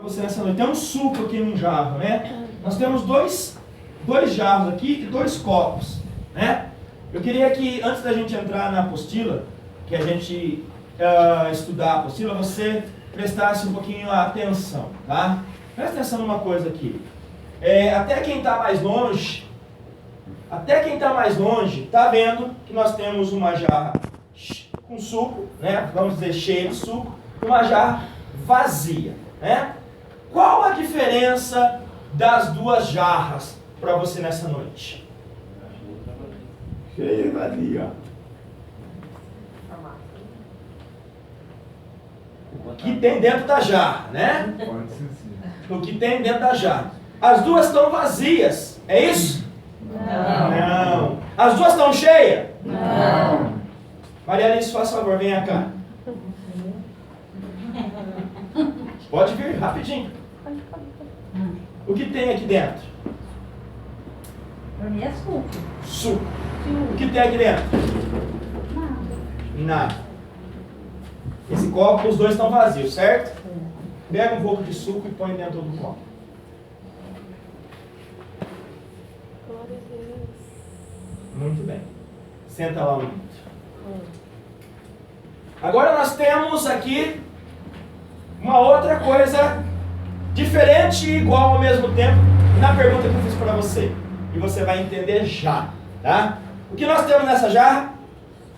Você nessa noite tem um suco aqui num jarro, né? Nós temos dois jarros aqui e 2 copos, né? Eu queria que, antes da gente entrar na apostila, que a gente estudar a apostila, você prestasse um pouquinho a atenção, tá? Presta atenção numa coisa aqui. Até quem está mais longe, tá vendo que nós temos uma jarra com suco, né? Vamos dizer cheia de suco, e uma jarra vazia, né? Qual a diferença das 2 jarras para você nessa noite? Cheia e vazia. O que tem dentro da jarra, né? Pode ser sim. O que tem dentro da jarra. As 2 estão vazias, é isso? Não. As 2 estão cheias? Não. Maria Alice, faz favor, venha cá. Pode vir, rapidinho. O que tem aqui dentro? Pra mim é suco. Suco. O que tem aqui dentro? Nada. Esse copo, os 2 estão vazios, certo? Pega um pouco de suco e põe dentro do copo. Glória a Deus. Muito bem. Senta lá um minuto. Agora nós temos aqui uma outra coisa diferente e igual ao mesmo tempo na pergunta que eu fiz para você. E você vai entender já, tá? O que nós temos nessa jarra?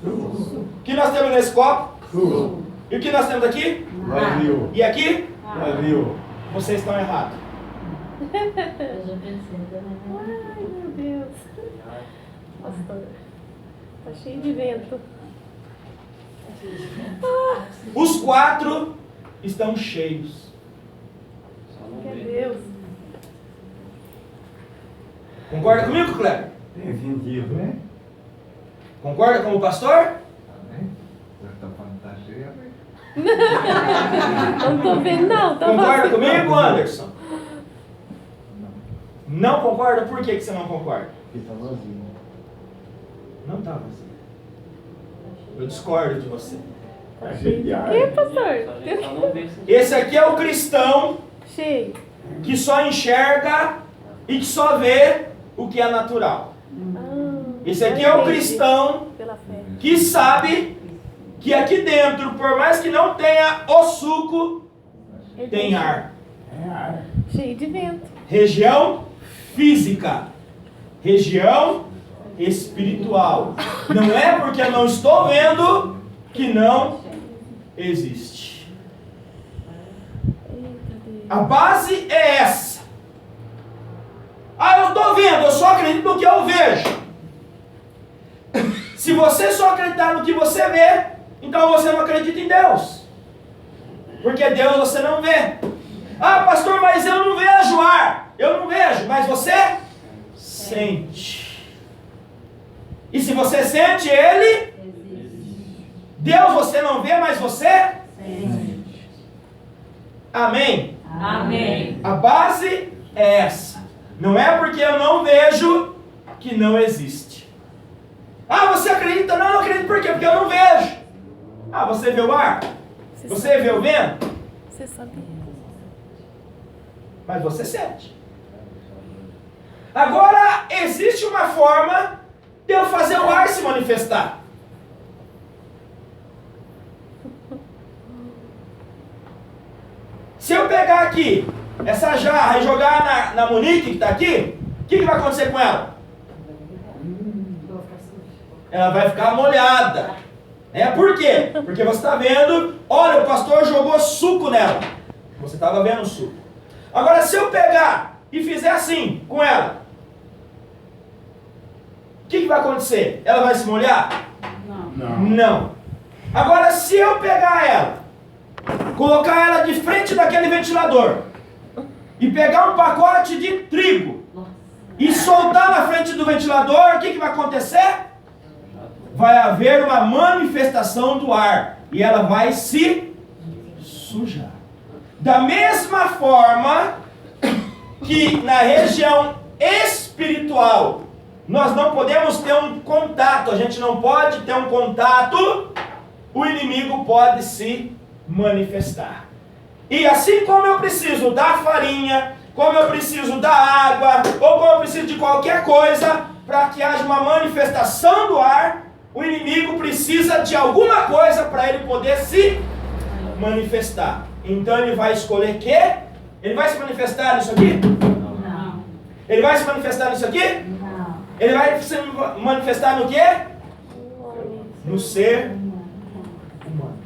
O que nós temos nesse copo? Suco. E o que nós temos aqui? Vazio. E aqui? Vazio. Vocês estão errados. Eu já pensei também. Ai, meu Deus. Pastor, tá cheio de vento. Os 4 estão cheios. Meu Deus. Concorda comigo, Kleber? Tem sentido, né? Concorda com o pastor? Amém? Já está falando que está cheia, né? Não tô vendo, não. Tá Concorda vazio. comigo, Anderson? Não. Não concorda? Por que você não concorda? Porque está vazio. Não está vazio. Eu discordo de você. Tá Tá cheio cheio de de ar. quê, pastor? Esse aqui é o cristão Cheio. que só enxerga e que só vê o que é natural. Esse aqui é o cristão Pela fé. que sabe que aqui dentro, por mais que não tenha o suco, tem ar. É ar. Cheio de vento. Região física. Região espiritual. Não é porque eu não estou vendo que não existe. Eita Deus. A base é essa. Ah, eu estou vendo, eu só acredito no que eu vejo. Se você só acreditar no que você vê, então você não acredita em Deus. Porque Deus você não vê. Ah, pastor, mas eu não vejo ar. Eu não vejo, mas você sente. E se você sente Ele, Deus você não vê, mas você Sente. Amém? Amém. A base é essa. Não é porque eu não vejo que não existe. Ah, você acredita? Não, eu não acredito por quê? Porque eu não vejo. Ah, você vê o ar? Você vê o vento? Você sabia? Mas você sente. Agora, existe uma forma de eu fazer o ar se manifestar. Se eu pegar aqui essa jarra e jogar na Monique que está aqui, o que vai acontecer com ela? Ela vai ficar molhada. Por quê? Porque você está vendo, olha, o pastor jogou suco nela. Você estava vendo o suco. Agora, se eu pegar e fizer assim com ela, o que vai acontecer? Ela vai se molhar? Não. Não. Agora, se eu pegar ela, colocar ela de frente daquele ventilador e pegar um pacote de trigo e soltar na frente do ventilador, o que vai acontecer? Vai haver uma manifestação do ar e ela vai se sujar. Da mesma forma que na região espiritual nós não podemos ter um contato, a gente não pode ter um contato, o inimigo pode se manifestar. E assim como eu preciso da farinha, como eu preciso da água, ou como eu preciso de qualquer coisa, para que haja uma manifestação do ar, o inimigo precisa de alguma coisa para ele poder se manifestar. Então ele vai escolher o quê? Ele vai se manifestar nisso aqui? Não. Ele vai se manifestar nisso aqui? Não. Ele vai se manifestar no quê? No ser humano.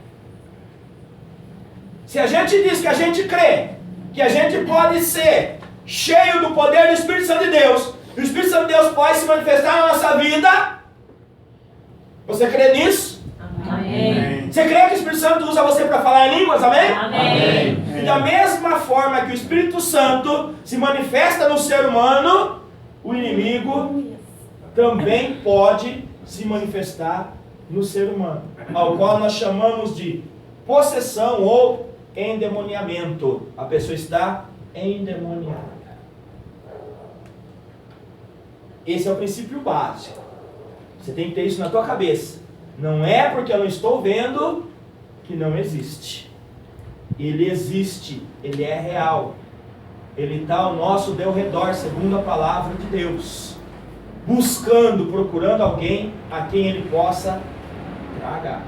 Se a gente diz que a gente crê, que a gente pode ser cheio do poder do Espírito Santo de Deus, o Espírito Santo de Deus pode se manifestar na nossa vida, você crê nisso? Amém. Você crê que o Espírito Santo usa você para falar em línguas? Amém? Amém. E da mesma forma que o Espírito Santo se manifesta no ser humano, o inimigo também pode se manifestar no ser humano, ao qual nós chamamos de possessão ou endemoniamento. A pessoa está endemoniada. Esse é o princípio básico. Você tem que ter isso na tua cabeça. Não é porque eu não estou vendo que não existe. Ele existe, ele é real. Ele está ao nosso derredor, segundo a palavra de Deus, buscando, procurando alguém a quem ele possa tragar.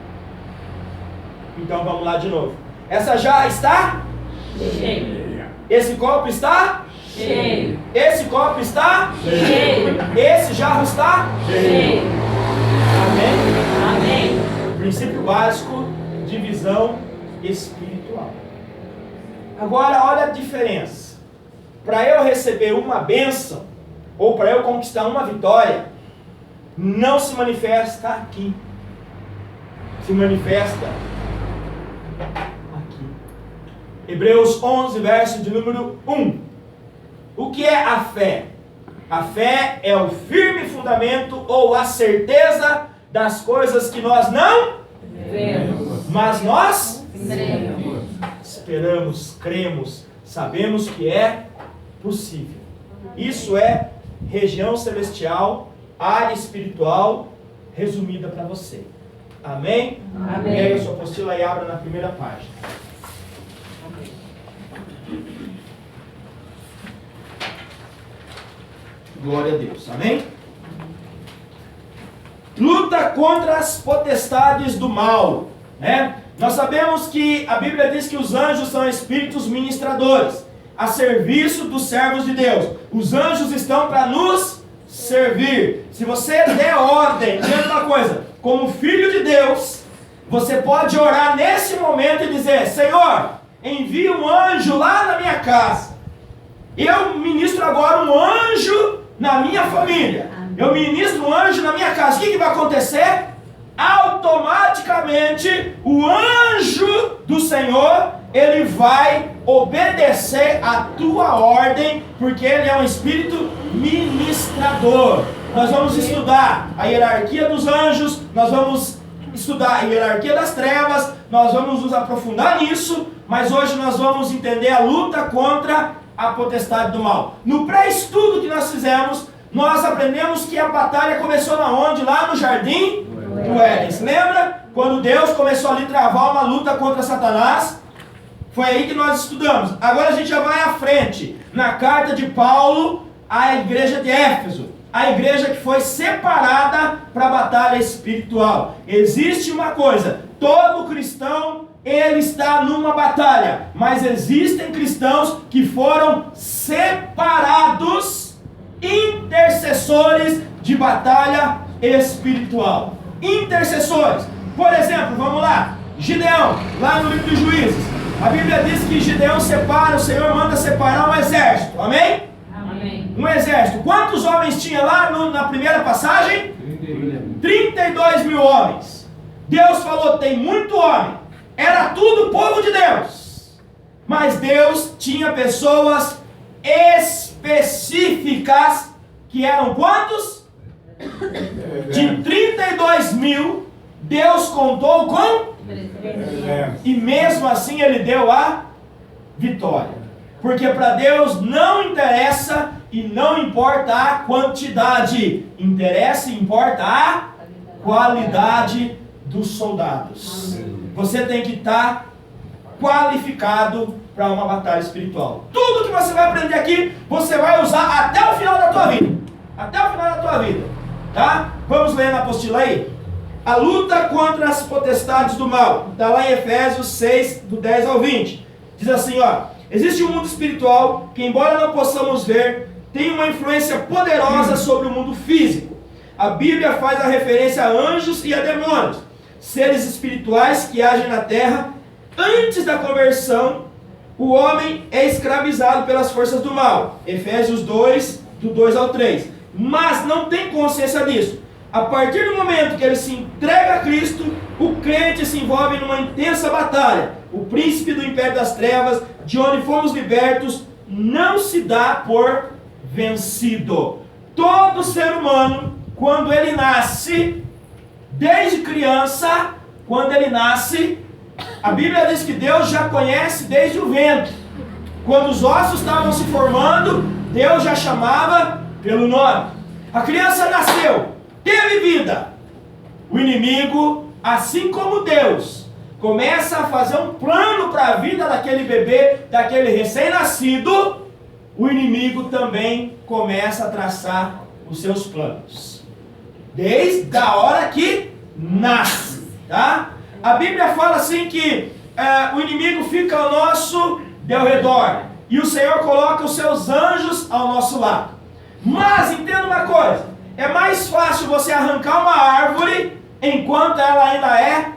Então vamos lá de novo. Essa jarra está Cheio. Esse copo está Cheio. Esse copo está Cheio. Esse jarro está Cheio. Amém? Amém. Princípio básico de visão espiritual. Agora olha a diferença. Para eu receber uma bênção, ou para eu conquistar uma vitória, não se manifesta aqui. Se manifesta aqui. Hebreus 11, verso de número 1. O que é a fé? A fé é o firme fundamento ou a certeza das coisas que nós não Vemos. mas nós Cremos. esperamos, cremos, sabemos que é possível. Isso é região celestial, área espiritual, resumida para você. Amém? Amém. Pega a sua apostila e abra na primeira página. Glória a Deus. Amém? Luta contra as potestades do mal, né? Nós sabemos que a Bíblia diz que os anjos são espíritos ministradores, a serviço dos servos de Deus. Os anjos estão para nos servir. Se você der ordem, entenda uma coisa, como filho de Deus, você pode orar nesse momento e dizer: Senhor, envia um anjo lá na minha casa. Eu ministro agora um anjo na minha família. Eu ministro um anjo na minha casa. O que vai acontecer? Automaticamente o anjo do Senhor, ele vai obedecer a tua ordem, porque ele é um espírito ministrador. Nós vamos estudar a hierarquia dos anjos, nós vamos estudar a hierarquia das trevas, nós vamos nos aprofundar nisso, mas hoje nós vamos entender a luta contra a potestade do mal. No pré-estudo que nós fizemos, nós aprendemos que a batalha começou na onde? Lá no jardim do Éden. Se lembra? Quando Deus começou ali a travar uma luta contra Satanás, foi aí que nós estudamos. Agora a gente já vai à frente, na carta de Paulo à igreja de Éfeso, a igreja que foi separada para a batalha espiritual. Existe uma coisa, todo cristão, ele está numa batalha, mas existem cristãos que foram separados, intercessores de batalha espiritual. Intercessores. Por exemplo, vamos lá, Gideão, lá no livro dos Juízes, a Bíblia diz que Gideão separa, o Senhor manda separar um exército, amém? Amém. Um exército. Quantos homens tinha lá na primeira passagem? 32 mil homens. Deus falou: tem muito homem. Era tudo povo de Deus. Mas Deus tinha pessoas específicas, que eram quantos? De 32 mil, Deus contou com? E mesmo assim ele deu a vitória. Porque para Deus não interessa e não importa a quantidade, interessa e importa a qualidade dos soldados. Você tem que estar qualificado para uma batalha espiritual. Tudo que você vai aprender aqui, você vai usar até o final da tua vida. Até o final da tua vida. Tá? Vamos ler na apostila aí? A luta contra as potestades do mal. Está lá em Efésios 6, do 10 ao 20. Diz assim, ó. Existe um mundo espiritual que, embora não possamos ver, tem uma influência poderosa sobre o mundo físico. A Bíblia faz a referência a anjos e a demônios, seres espirituais que agem na terra. Antes da conversão, o homem é escravizado pelas forças do mal. Efésios 2, do 2 ao 3. Mas não tem consciência disso. A partir do momento que ele se entrega a Cristo, o crente se envolve numa intensa batalha. O príncipe do império das trevas, de onde fomos libertos, não se dá por vencido. Todo ser humano, quando ele nasce, desde criança, quando ele nasce, a Bíblia diz que Deus já conhece desde o ventre. Quando os ossos estavam se formando, Deus já chamava pelo nome. A criança nasceu, teve vida. O inimigo, assim como Deus, começa a fazer um plano para a vida daquele bebê, daquele recém-nascido. O inimigo também começa a traçar os seus planos. Desde a hora que nasce, tá? A Bíblia fala assim que o inimigo fica ao nosso derredor e o Senhor coloca os seus anjos ao nosso lado. Mas entenda uma coisa, é mais fácil você arrancar uma árvore enquanto ela ainda é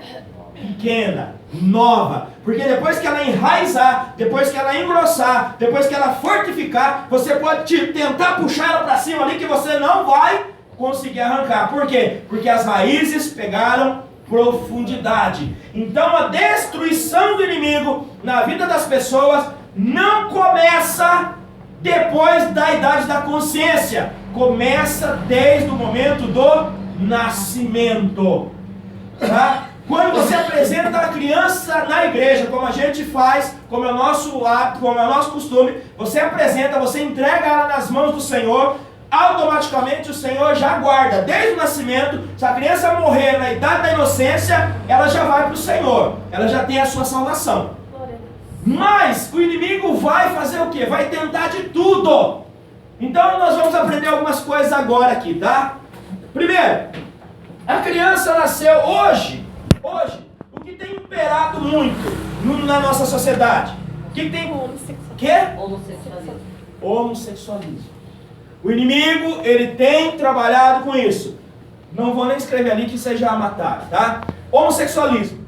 pequena, nova. Porque depois que ela enraizar, depois que ela engrossar, depois que ela fortificar, você pode tentar puxar ela para cima ali que você não vai conseguir arrancar. Por quê? Porque as raízes pegaram profundidade. Então a destruição do inimigo na vida das pessoas não começa depois da idade da consciência. Começa desde o momento do nascimento. Tá? Quando você apresenta a criança na igreja, como a gente faz, como é o nosso hábito, como é o nosso costume, você apresenta, você entrega ela nas mãos do Senhor, automaticamente o Senhor já guarda, desde o nascimento. Se a criança morrer na idade da inocência, ela já vai para o Senhor, ela já tem a sua salvação. Mas o inimigo vai fazer o quê? Vai tentar de tudo. Então nós vamos aprender algumas coisas agora aqui, tá? Primeiro, a criança nasceu hoje, o que tem imperado muito na nossa sociedade? O que tem? Homossexualismo. O inimigo, ele tem trabalhado com isso. Não vou nem escrever ali que vocês já mataram, tá? Homossexualismo.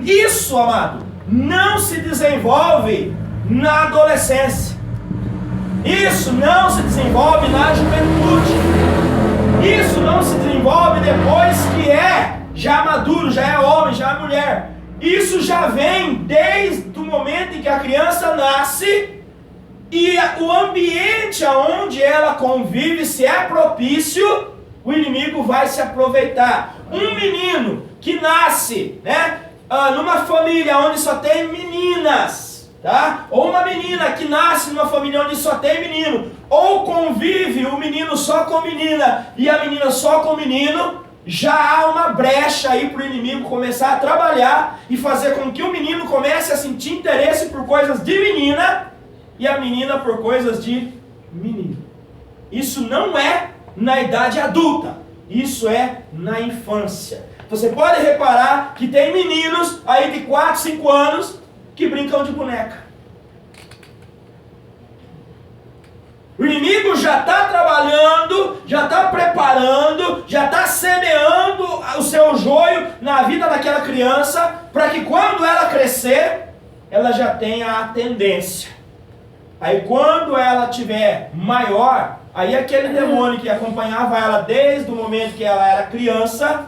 Isso, amado, não se desenvolve na adolescência. Isso não se desenvolve na juventude. Isso não se desenvolve depois que é já maduro, já é homem, já é mulher. Isso já vem desde o momento em que a criança nasce. E o ambiente onde ela convive, se é propício, o inimigo vai se aproveitar. Um menino que nasce, numa família onde só tem meninas, tá? Ou uma menina que nasce numa família onde só tem menino, ou convive o menino só com menina e a menina só com menino, já há uma brecha aí para o inimigo começar a trabalhar e fazer com que o menino comece a sentir interesse por coisas de menina e a menina por coisas de menino. Isso não é na idade adulta, isso é na infância. Você pode reparar que tem meninos aí de 4, 5 anos que brincam de boneca. O inimigo já está trabalhando, já está preparando, já está semeando o seu joio na vida daquela criança, para que quando ela crescer, ela já tenha a tendência. Aí quando ela tiver maior, aí aquele demônio que acompanhava ela desde o momento que ela era criança,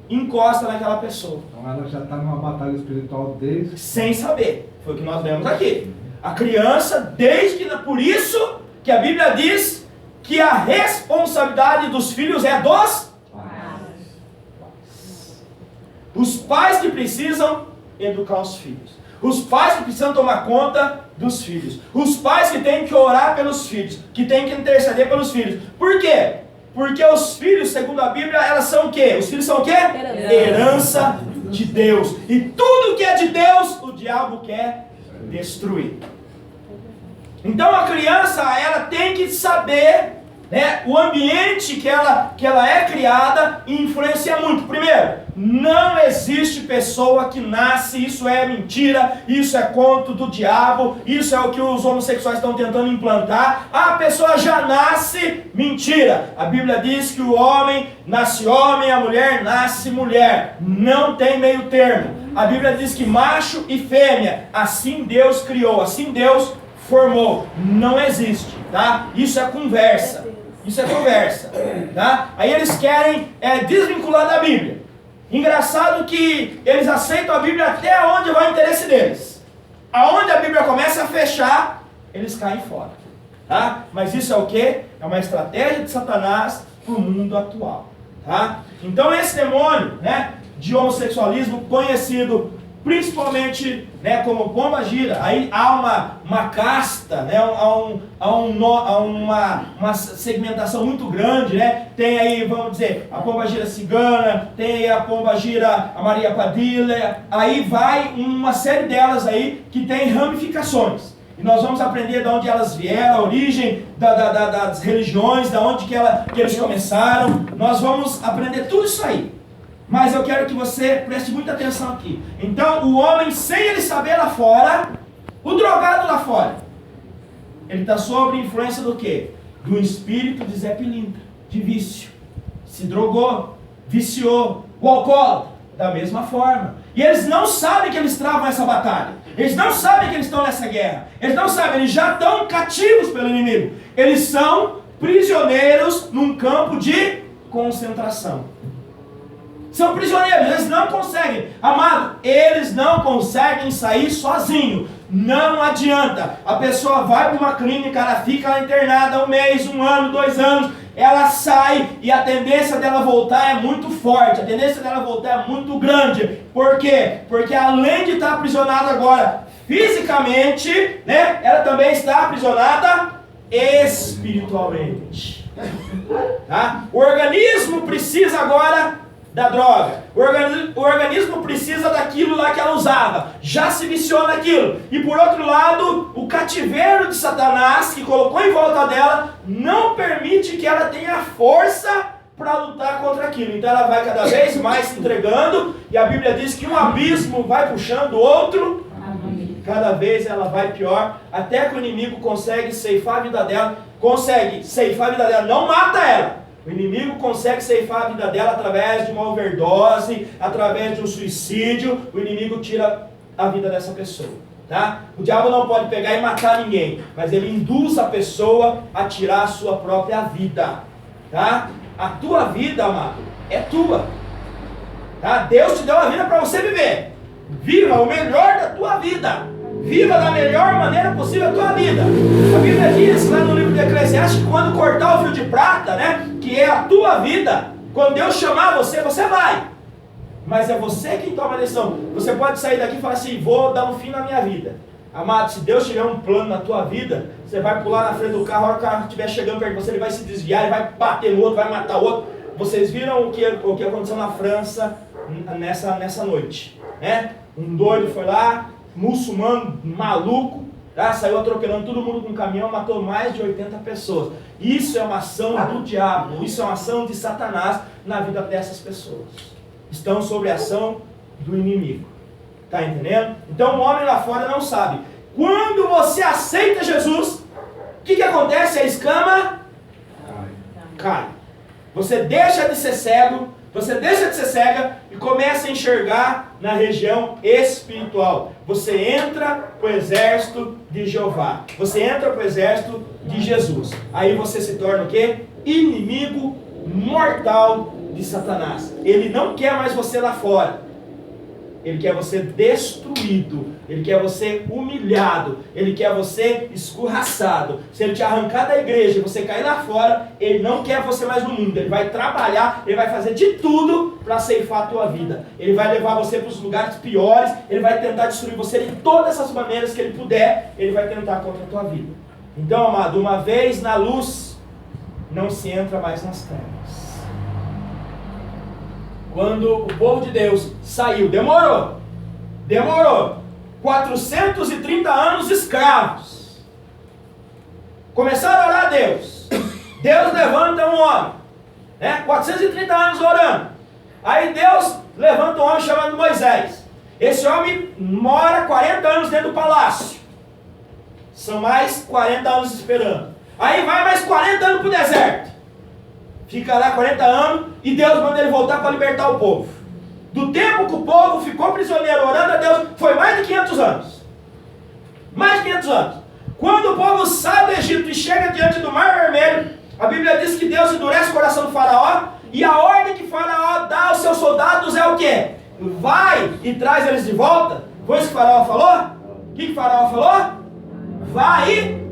encosta naquela pessoa. Então ela já está numa batalha espiritual desde... Sem saber. Foi o que nós vemos aqui. A criança, desde que... Por isso que a Bíblia diz que a responsabilidade dos filhos é dos pais. Os pais que precisam educar os filhos. Os pais que precisam tomar conta dos filhos. Os pais que têm que orar pelos filhos. Que têm que interceder pelos filhos. Por quê? Porque os filhos, segundo a Bíblia, elas são o quê? Os filhos são o quê? Herança de Deus. E tudo que é de Deus, o diabo quer destruir. Então a criança, ela tem que saber, né, o ambiente que ela é criada influencia muito. Primeiro, não existe pessoa que nasce, isso é mentira, isso é conto do diabo, isso é o que os homossexuais estão tentando implantar. A pessoa já nasce, mentira. A Bíblia diz que o homem nasce homem, a mulher nasce mulher. Não tem meio termo. A Bíblia diz que macho e fêmea, assim Deus criou, assim Deus formou. Não existe, tá? Isso é conversa. Isso é conversa, tá? Aí eles querem desvincular da Bíblia. Engraçado que eles aceitam a Bíblia até onde vai o interesse deles. Aonde a Bíblia começa a fechar, eles caem fora, tá? Mas isso é o quê? É uma estratégia de Satanás para o mundo atual, tá? Então esse demônio, né, de homossexualismo, conhecido principalmente, né, como pomba gira, aí há uma casta, né, há uma segmentação muito grande, né? Tem aí, vamos dizer, a pomba gira cigana, tem aí a pomba gira a Maria Padilha, aí vai uma série delas aí que tem ramificações. E nós vamos aprender de onde elas vieram, a origem das religiões, de onde que eles começaram. Nós vamos aprender tudo isso aí. Mas eu quero que você preste muita atenção aqui. Então, o homem, sem ele saber lá fora, o drogado lá fora, ele está sob influência do quê? Do espírito de Zé Pilintra, de vício. Se drogou, viciou. O alcoólatra, da mesma forma. E eles não sabem que eles travam essa batalha. Eles não sabem que eles estão nessa guerra. Eles não sabem, eles já estão cativos pelo inimigo. Eles são prisioneiros num campo de concentração. São prisioneiros, eles não conseguem. Amado, eles não conseguem sair sozinhos. Não adianta. A pessoa vai para uma clínica, ela fica lá internada 1 mês, 1 ano, 2 anos. Ela sai e a tendência dela voltar é muito forte. A tendência dela voltar é muito grande. Por quê? Porque além de estar aprisionada agora fisicamente, né, ela também está aprisionada espiritualmente. Tá? O organismo precisa agora da droga. O organismo precisa daquilo lá que ela usava. Já se viciou naquilo. E por outro lado, o cativeiro de Satanás, que colocou em volta dela, não permite que ela tenha força para lutar contra aquilo. Então ela vai cada vez mais se entregando. E a Bíblia diz que um abismo vai puxando o outro. Cada vez ela vai pior. Até que o inimigo consegue ceifar a vida dela. Consegue ceifar a vida dela. Não mata ela. O inimigo consegue ceifar a vida dela através de uma overdose, através de um suicídio. O inimigo tira a vida dessa pessoa, tá? O diabo não pode pegar e matar ninguém, mas ele induz a pessoa a tirar a sua própria vida, tá? A tua vida, amado, é tua, tá? Deus te deu a vida para você viver. Viva o melhor da tua vida. Viva da melhor maneira possível a tua vida. A Bíblia diz lá no livro de Eclesiastes que quando cortar o fio de prata, né, que é a tua vida, quando Deus chamar você, você vai. Mas é você quem toma a decisão. Você pode sair daqui e falar assim, vou dar um fim na minha vida. Amado, se Deus tiver um plano na tua vida, você vai pular na frente do carro, a hora que o carro estiver chegando perto de você, ele vai se desviar, ele vai bater no outro, vai matar o outro. Vocês viram o que aconteceu na França nessa noite, né? Um doido foi lá, muçulmano, maluco, tá? Saiu atropelando todo mundo com um caminhão, matou mais de 80 pessoas. Isso é uma ação do diabo, isso é uma ação de Satanás na vida dessas pessoas. Estão sob a ação do inimigo. Tá entendendo? Então o homem lá fora não sabe. Quando você aceita Jesus, o que acontece? A escama cai. Você deixa de ser cego, você deixa de ser cega e começa a enxergar na região espiritual. Você entra para o exército de Jeová. Você entra para o exército de Jesus. Aí você se torna o quê? Inimigo mortal de Satanás. Ele não quer mais você lá fora. Ele quer você destruído. Ele quer você humilhado. Ele quer você escorraçado. Se ele te arrancar da igreja e você cair lá fora, ele não quer você mais no mundo. Ele vai trabalhar, ele vai fazer de tudo para ceifar a tua vida. Ele vai levar você para os lugares piores. Ele vai tentar destruir você de todas as maneiras que ele puder. Ele vai tentar contra a tua vida. Então, amado, uma vez na luz, não se entra mais nas trevas. quando o povo de Deus saiu, demorou 430 anos escravos. Começaram a orar a Deus. Deus levanta um homem, 430 anos orando. Aí Deus levanta um homem chamado Moisés. Esse homem mora 40 anos dentro do palácio. São mais 40 anos esperando. Aí vai mais 40 anos para o deserto. Fica lá 40 anos e Deus manda ele voltar para libertar o povo. Do tempo que o povo ficou prisioneiro orando a Deus, foi mais de 500 anos. Mais de 500 anos. Quando o povo sai do Egito e chega diante do Mar Vermelho, a Bíblia diz que Deus endurece o coração do faraó, e a ordem que faraó dá aos seus soldados é o quê? Vai e traz eles de volta. Foi isso que o faraó falou? O que o faraó falou? Vai e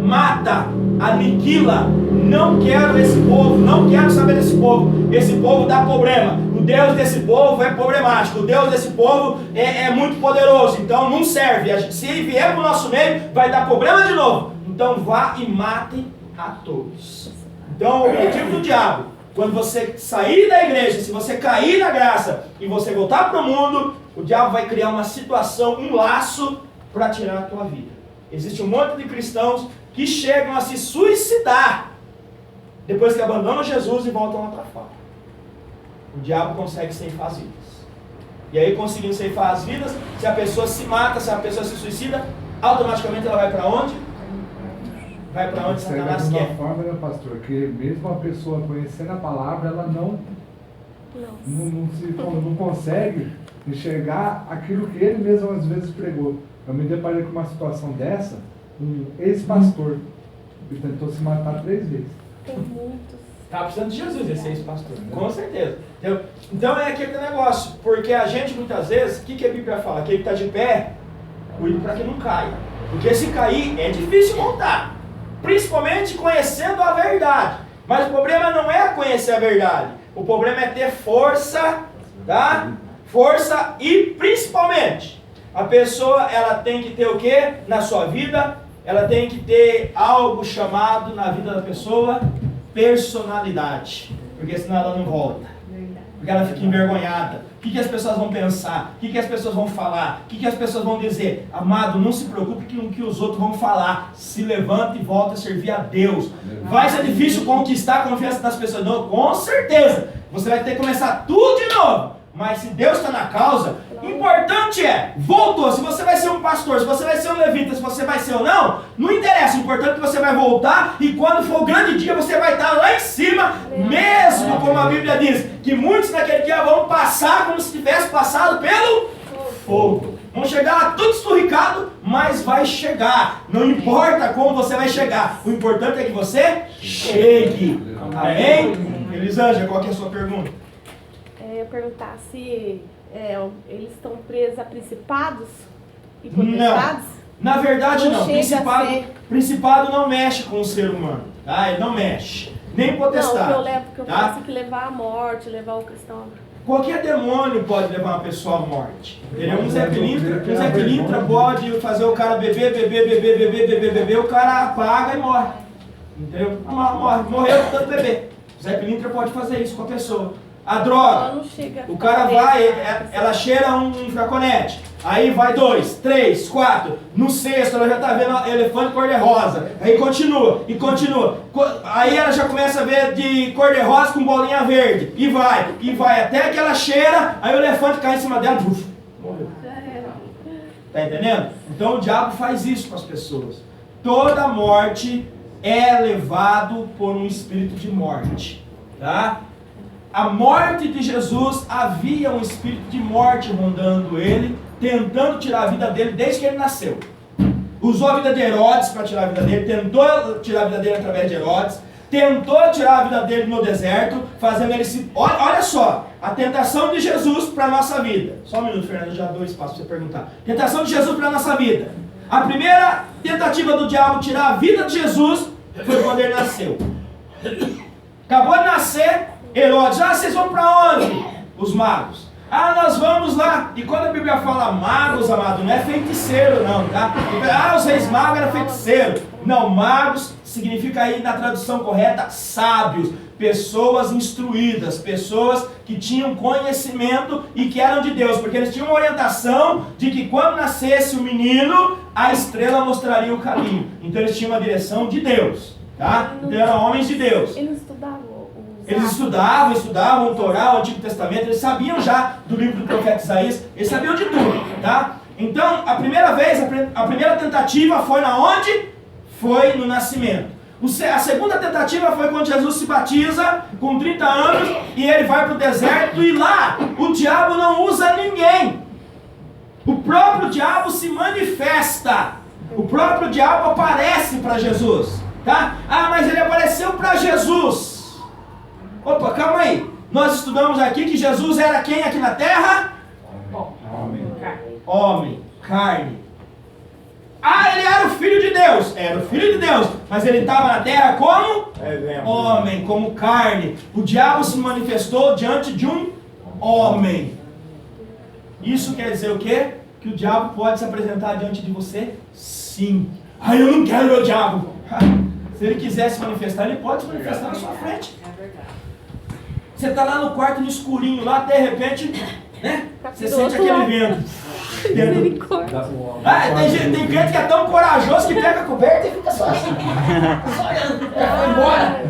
mata, aniquila. Não quero esse povo, não quero saber desse povo. Esse povo dá problema. O Deus desse povo é problemático. O Deus desse povo é muito poderoso. Então não serve. Se ele vier para o nosso meio, vai dar problema de novo. Então vá e mate a todos. Então o objetivo do diabo, quando você sair da igreja, se você cair na graça e você voltar para o mundo, o diabo vai criar uma situação, um laço para tirar a tua vida. Existe um monte de cristãos que chegam a se suicidar depois que abandonam Jesus e voltam lá para fora. O diabo consegue ceifar as vidas. E aí, conseguindo ceifar as vidas, se a pessoa se mata, se a pessoa se suicida, automaticamente ela vai para onde? Vai para onde Satanás quer. De uma forma, né, pastor, que mesmo a pessoa conhecendo a palavra, ela não consegue enxergar aquilo que ele mesmo às vezes pregou. Eu me deparei com uma situação dessa, um ex-pastor, que tentou se matar 3 vezes. Tem muitos. Está precisando de Jesus esse ex-pastor, com certeza. Então é aquele negócio, porque a gente muitas vezes, o que a Bíblia fala? Que ele está de pé, cuide para que não caia. Porque se cair é difícil voltar, principalmente conhecendo a verdade. Mas o problema não é conhecer a verdade, o problema é ter força, tá? Força e principalmente, a pessoa ela tem que ter o que na sua vida? Ela tem que ter algo chamado na vida da pessoa personalidade, porque senão ela não volta, porque ela fica envergonhada. O que as pessoas vão pensar? O que as pessoas vão falar? O que as pessoas vão dizer? Amado, não se preocupe com o que os outros vão falar. Se levanta e volta a servir a Deus. Vai ser difícil conquistar a confiança das pessoas? Não, com certeza. Você vai ter que começar tudo de novo. Mas se Deus está na causa, importante é, voltou. Se você vai ser um pastor, se você vai ser um levita, se você vai ser ou não, não interessa. O importante é que você vai voltar e quando for o grande dia, você vai estar lá em cima, mesmo como a Bíblia diz, que muitos naquele dia vão passar como se tivesse passado pelo fogo. Vão chegar lá tudo esturricado, mas vai chegar. Não importa como você vai chegar. O importante é que você chegue. Amém? Elisângela, qual que é a sua pergunta? Eu perguntar se eles estão presos a principados e potestades? Não, na verdade não. Não. Principado não mexe com o ser humano, tá? Ele não mexe. Nem potestade. Não, o que eu faço é que levar à morte, levar o cristão. Qualquer demônio pode levar uma pessoa à morte. Entendeu? Um Zé Pilintra pode fazer o cara beber, o cara apaga e morre. Entendeu? Morreu de tanto beber. O Zé Pilintra pode fazer isso com a pessoa. A droga, o cara vai, ela cheira um flaconete, aí vai 2, 3, 4, no sexto ela já está vendo elefante cor-de-rosa, aí continua, aí ela já começa a ver de cor-de-rosa com bolinha verde, e vai, até que ela cheira, aí o elefante cai em cima dela, morreu. Tá entendendo? Então o diabo faz isso com as pessoas. Toda morte é levado por um espírito de morte, tá? A morte de Jesus, havia um espírito de morte rondando ele, tentando tirar a vida dele desde que ele nasceu. Usou a vida de Herodes para tirar a vida dele, tentou tirar a vida dele através de Herodes, tentou tirar a vida dele no deserto, fazendo ele se... Olha só, a tentação de Jesus para a nossa vida. Só um minuto, Fernando, já dou espaço para você perguntar. Tentação de Jesus para a nossa vida. A primeira tentativa do diabo tirar a vida de Jesus foi quando ele nasceu. Acabou de nascer, Herodes, vocês vão para onde? Os magos. Nós vamos lá. E quando a Bíblia fala magos, amado, não é feiticeiro não, tá? Os reis magos eram feiticeiros. Não, magos significa aí na tradução correta, sábios. pessoas instruídas, pessoas que tinham conhecimento e que eram de Deus, porque eles tinham uma orientação de que quando nascesse o menino, a estrela mostraria o caminho. Então eles tinham uma direção de Deus, tá? Então eram homens de Deus. Eles estudavam Eles estudavam o Torá, o Antigo Testamento, eles sabiam já do livro do profeta Isaías, eles sabiam de tudo, tá? Então, a primeira vez, a primeira tentativa foi na onde? Foi no nascimento. A segunda tentativa foi quando Jesus se batiza com 30 anos e ele vai para o deserto e lá o diabo não usa ninguém. O próprio diabo se manifesta. O próprio diabo aparece para Jesus, tá? Ah, mas ele apareceu para Jesus. Opa, calma aí. Nós estudamos aqui que Jesus era quem aqui na terra? Homem, carne. Ah, ele era o Filho de Deus. Era o Filho de Deus. Mas ele estava na terra como? Homem, como carne. O diabo se manifestou diante de um homem. Isso quer dizer o quê? Que o diabo pode se apresentar diante de você? Sim. Ah, eu não quero meu diabo. Se ele quiser se manifestar, ele pode se manifestar na sua frente. Você está lá no quarto no escurinho, lá de repente, né? Você sente aquele vento. Ah, tem crente que é tão corajoso que pega a coberta e fica só assim. Só olhando. Vai embora.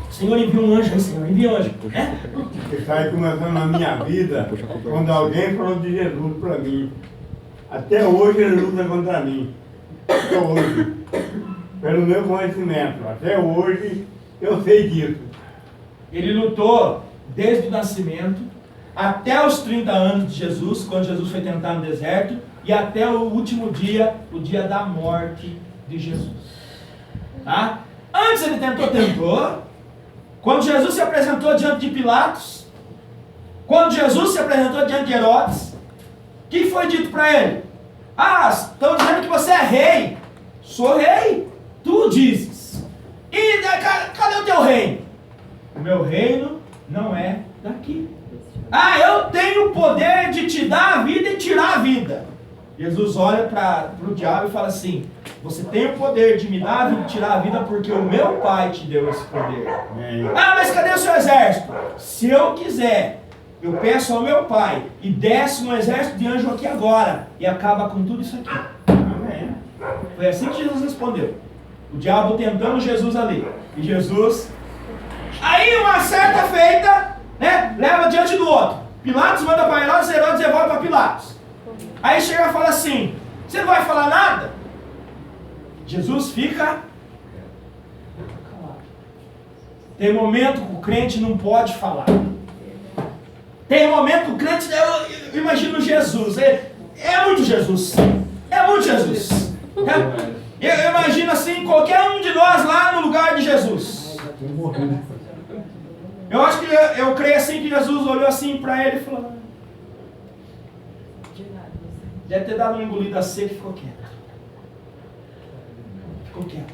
Senhor, envia um anjo aí, Senhor, envia um anjo. Isso aí começou na minha vida quando alguém falou de Jesus para mim. Até hoje ele luta contra mim. Até hoje. Pelo meu conhecimento. Até hoje eu sei disso. Ele lutou desde o nascimento até os 30 anos de Jesus, quando Jesus foi tentar no deserto, e até o último dia, o dia da morte de Jesus. Tá? Antes ele tentou. Quando Jesus se apresentou diante de Pilatos, quando Jesus se apresentou diante de Herodes, o que foi dito para ele? Ah, estão dizendo que você é rei. Sou rei, tu dizes. E cadê o teu reino? O meu reino não é daqui. Ah, eu tenho o poder de te dar a vida e tirar a vida. Jesus olha para o diabo e fala assim: você tem o poder de me dar a vida e tirar a vida porque o meu pai te deu esse poder. Ah, mas cadê o seu exército? Se eu quiser, eu peço ao meu pai e desce um exército de anjo aqui agora e acaba com tudo isso aqui. Amém. Foi assim que Jesus respondeu. O diabo tentando Jesus ali. E Jesus... Aí uma certa feita, né, leva diante do outro. Pilatos manda para Herodes, Herodes devolve para Pilatos. Aí chega e fala assim: você não vai falar nada? Jesus fica calado. Tem momento que o crente não pode falar. Tem momento que o crente, eu imagino Jesus, é muito Jesus. É muito Jesus. Eu imagino assim, qualquer um de nós lá no lugar de Jesus. Eu acho que eu creio assim que Jesus olhou assim para ele e falou: deve ter dado uma engolida seca e ficou quieto. Ficou quieto.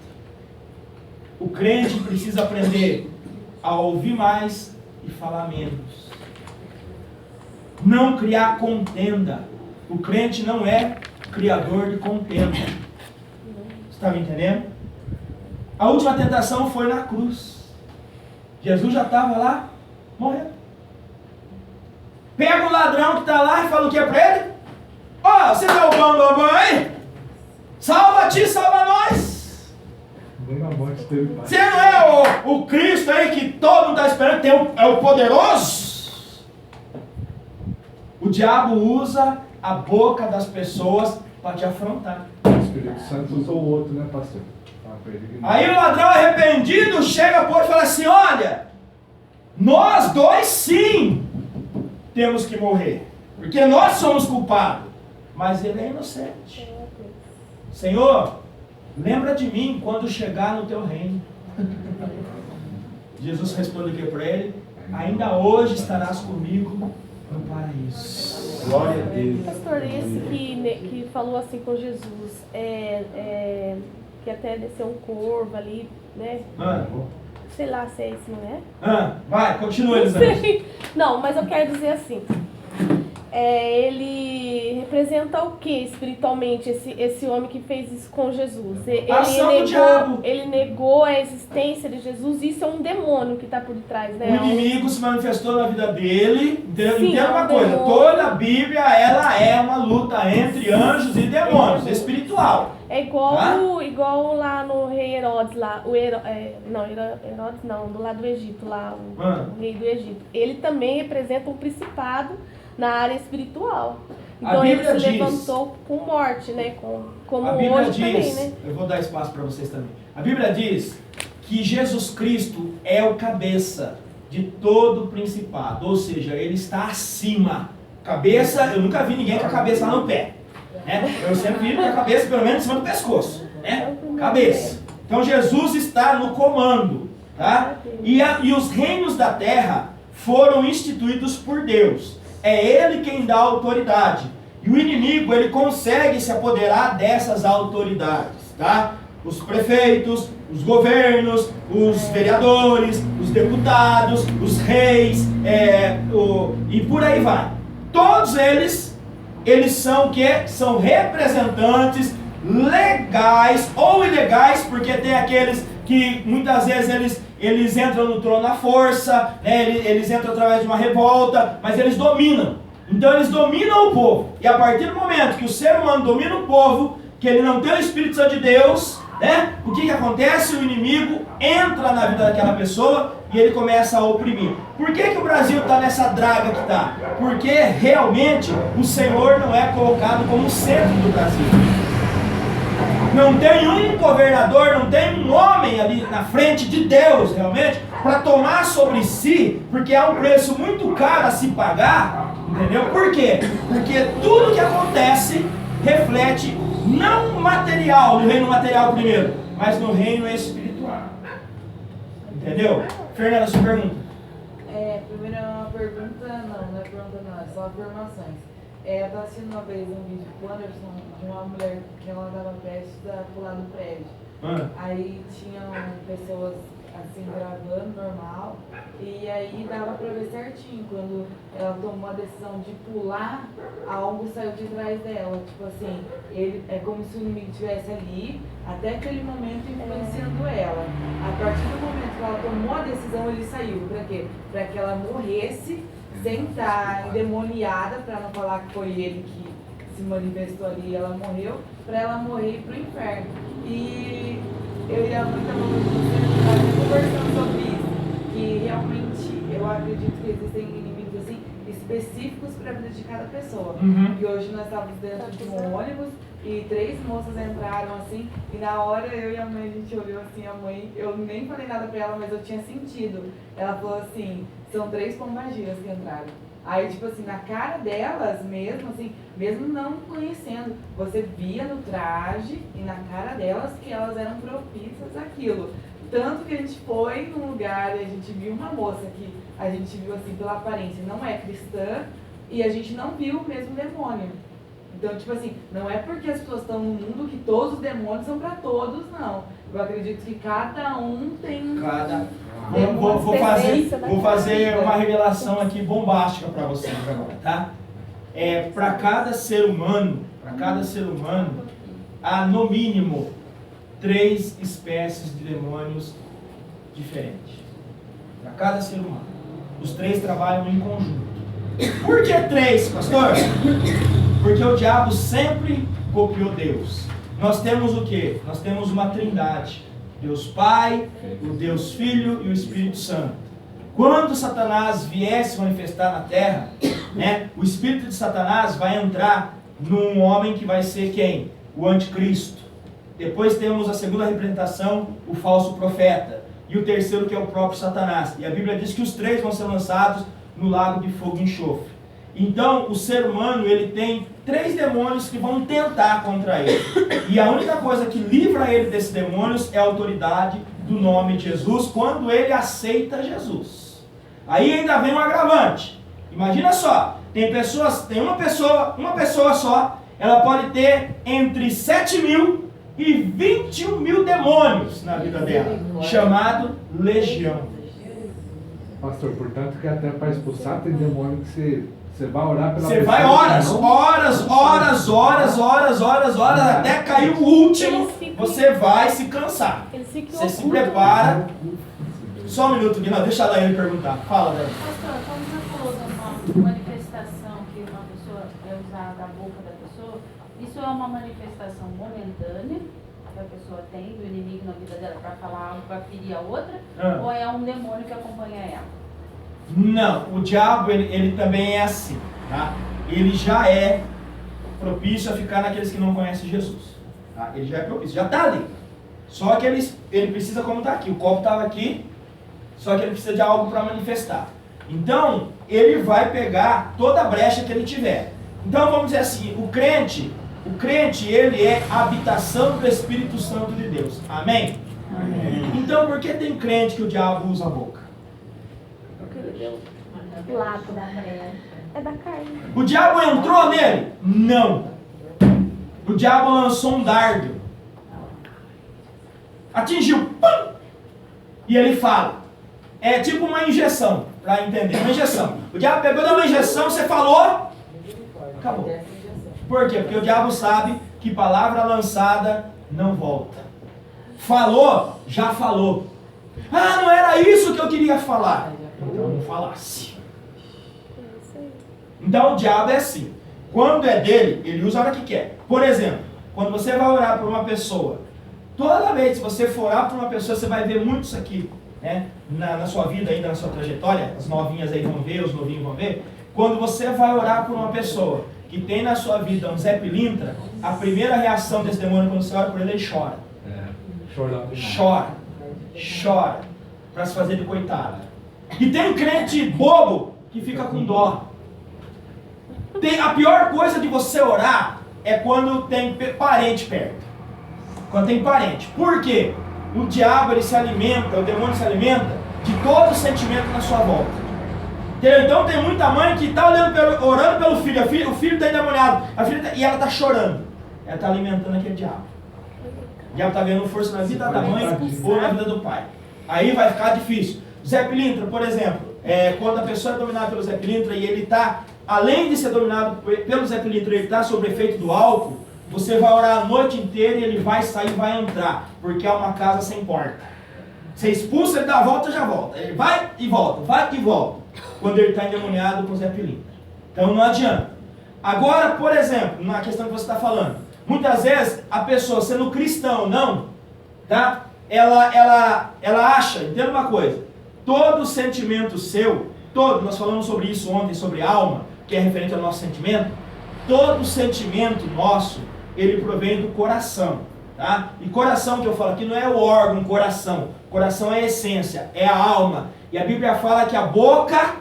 O crente precisa aprender a ouvir mais e falar menos. Não criar contenda. O crente não é criador de contenda. Você está me entendendo? A última tentação foi na cruz. Jesus já estava lá, morrendo. Pega o ladrão que está lá e fala o que é para ele? Ó, você é o bambambam aí? Salva-te, salva nós. Você não é o Cristo aí que todo mundo está esperando, é o poderoso? O diabo usa a boca das pessoas para te afrontar. O Espírito Santo usou o outro, né, pastor? Aí o ladrão arrependido chega para o outro e fala assim: olha, nós dois sim temos que morrer, porque nós somos culpados, mas ele é inocente. Senhor, lembra de mim quando chegar no teu reino. Jesus responde aqui para ele: ainda hoje estarás comigo no paraíso. Glória a Deus. Pastor, esse que falou assim com Jesus, que até desceu um corvo ali, né? Sei lá se é isso, não é? Vai, continua, Elisângela. Não, mas eu quero dizer assim, Ele representa o que espiritualmente, esse homem que fez isso com Jesus? A ação do diabo. Ele negou a existência de Jesus, isso é um demônio que está por trás, né? O inimigo se manifestou na vida dele. Sim, Entenda uma coisa, demônio. toda a Bíblia ela é uma luta entre anjos e demônios, espiritual. É igual lá no rei Herodes, lá, Herodes não, do lado do Egito, lá, o rei do Egito. Ele também representa um principado na área espiritual. Então ele se levantou com morte, né? Como a Bíblia hoje diz, também, né? eu vou dar espaço para vocês também. A Bíblia diz que Jesus Cristo é o cabeça de todo principado, ou seja, ele está acima. Cabeça, eu nunca vi ninguém com a cabeça lá no pé. Né? Eu sempre vi com a cabeça pelo menos em cima do pescoço. Né? Cabeça. Então Jesus está no comando. Tá? E os reinos da terra foram instituídos por Deus. É Ele quem dá autoridade. E o inimigo, ele consegue se apoderar dessas autoridades. Tá? Os prefeitos, os governos, os vereadores, os deputados, os reis, e por aí vai. Todos eles são o quê? São representantes legais ou ilegais, porque tem aqueles que muitas vezes eles entram no trono à força, né? Eles entram através de uma revolta, mas eles dominam. Então eles dominam o povo. E a partir do momento que o ser humano domina o povo, que ele não tem o Espírito Santo de Deus, né? O que acontece? O inimigo entra na vida daquela pessoa e ele começa a oprimir. Por que o Brasil está nessa draga que está? Porque realmente o Senhor não é colocado como centro do Brasil. Não tem um governador, não tem um homem ali na frente de Deus, realmente, para tomar sobre si, porque há um preço muito caro a se pagar, entendeu? Por quê? Porque tudo que acontece reflete, não material, no reino material primeiro, mas no reino espiritual. Entendeu? Fernanda, sua pergunta. Primeira pergunta, não é pergunta não, é só afirmações. Eu estava assistindo uma vez um vídeo com o Anderson de uma mulher que ela estava prestes a pular do prédio. Aí tinham pessoas assim gravando normal, e aí dava pra ver certinho quando ela tomou a decisão de pular, algo saiu de trás dela, tipo assim, é como se o inimigo estivesse ali até aquele momento influenciando ela. A partir do momento que ela tomou a decisão, ele saiu. Pra quê? Pra que ela morresse sem estar endemoniada, pra não falar que foi ele que se manifestou ali e ela morreu, pra ela morrer e ir pro inferno. E eu e a mãe estávamos conversando sobre isso, que realmente eu acredito que existem inimigos assim específicos para a vida de cada pessoa. E hoje nós estávamos dentro de um ônibus e 3 moças entraram assim, e na hora eu e a mãe, a gente olhou assim, a mãe, eu nem falei nada para ela, mas eu tinha sentido. Ela falou assim, são 3 pombagiras que entraram. Aí, tipo assim, na cara delas mesmo, assim, mesmo não conhecendo, você via no traje e na cara delas que elas eram propícias àquilo. Tanto que a gente foi num lugar e a gente viu uma moça que a gente viu assim pela aparência, não é cristã, e a gente não viu o mesmo demônio. Então, tipo assim, não é porque as pessoas estão no mundo que todos os demônios são para todos, não. Eu acredito que cada um tem Vou fazer uma revelação aqui bombástica para vocês agora, tá? Para cada ser humano, há no mínimo 3 espécies de demônios diferentes. Para cada ser humano. Os 3 trabalham em conjunto. Por que 3, pastor? Porque o diabo sempre copiou Deus. Nós temos o quê? Nós temos uma trindade. Deus Pai, o Deus Filho e o Espírito Santo. Quando Satanás vier se manifestar na terra, né, o espírito de Satanás vai entrar num homem que vai ser quem? O anticristo. Depois temos a segunda representação, o falso profeta. E o terceiro, que é o próprio Satanás. E a Bíblia diz que os 3 vão ser lançados no lago de fogo e enxofre. Então, o ser humano, ele tem 3 demônios que vão tentar contra ele. E a única coisa que livra ele desses demônios é a autoridade do nome de Jesus, quando ele aceita Jesus. Aí ainda vem um agravante. Imagina só, tem uma pessoa só, ela pode ter entre 7.000 e 21.000 demônios na vida dela, chamado legião. Pastor, portanto que até para expulsar tem demônio que Você vai orar pela Você pessoa. vai horas, não? horas, até cair o último, você vai se cansar. Eles ficam Você se ocultos. prepara. Só um minuto, Guilherme, deixa a Daiane perguntar. Fala, Daiane. Pastor, quando você falou de uma manifestação que uma pessoa é usar da boca da pessoa, isso é uma manifestação momentânea que a pessoa tem do inimigo na vida dela para falar algo para ferir a outra? Ou é um demônio que acompanha ela? Não, o diabo ele também é assim, tá? Ele já é propício a ficar naqueles que não conhecem Jesus, tá? Ele já é propício, já está ali. Só que ele precisa, como está aqui, o copo estava aqui, só que ele precisa de algo para manifestar. Então, ele vai pegar toda a brecha que ele tiver. Então, vamos dizer assim, o crente, ele é a habitação do Espírito Santo de Deus. Amém? Amém. Então, por que tem crente que o diabo usa a boca? Porque ele deu lado da carne. É da carne. O diabo entrou nele? Não. O diabo lançou um dardo. Atingiu. Pum! E ele fala. É tipo uma injeção, para entender. Uma injeção. O diabo pegou, deu uma injeção, você falou, acabou. Por quê? Porque o diabo sabe que palavra lançada não volta. Falou, já falou. Ah, não era isso que eu queria falar. Então não falasse. Então o diabo é assim. Quando é dele, ele usa a hora que quer. Por exemplo, quando você vai orar por uma pessoa, toda vez que você for orar por uma pessoa, você vai ver muito isso aqui, né? Na sua vida, ainda na sua trajetória. As novinhas aí vão ver, os novinhos vão ver. Quando você vai orar por uma pessoa que tem na sua vida um Zé Pilintra, a primeira reação desse demônio quando você ora por ele chora. Chora. Para se fazer de coitado. E tem crente bobo que fica com dó. A pior coisa de você orar é quando tem parente perto. Quando tem parente. Por quê? O diabo, ele se alimenta, o demônio se alimenta de todo o sentimento na sua volta. Então tem muita mãe que está orando pelo filho. O filho está endemoniado. E ela está chorando. Ela está alimentando aquele diabo. O diabo está ganhando força na vida da mãe ou na vida do pai. Aí vai ficar difícil. Zé Pilintra, por exemplo, quando a pessoa é dominada pelo Zé Pilintra e ele está, além de ser dominado pelo Zé Pilintra, ele está sob efeito do álcool, você vai orar a noite inteira e ele vai sair e vai entrar, porque é uma casa sem porta. Você expulsa, ele dá a volta e já volta. Ele vai e volta, quando ele está endemoniado com o Zé Pilintra. Então não adianta. Agora, por exemplo, na questão que você está falando, muitas vezes a pessoa, sendo cristão ou não, tá? Ela acha, entenda uma coisa, todo sentimento seu, nós falamos sobre isso ontem, sobre alma, que é referente ao nosso sentimento, todo sentimento nosso, ele provém do coração, tá? E coração que eu falo aqui não é o órgão, coração é a essência, é a alma, e a Bíblia fala que a boca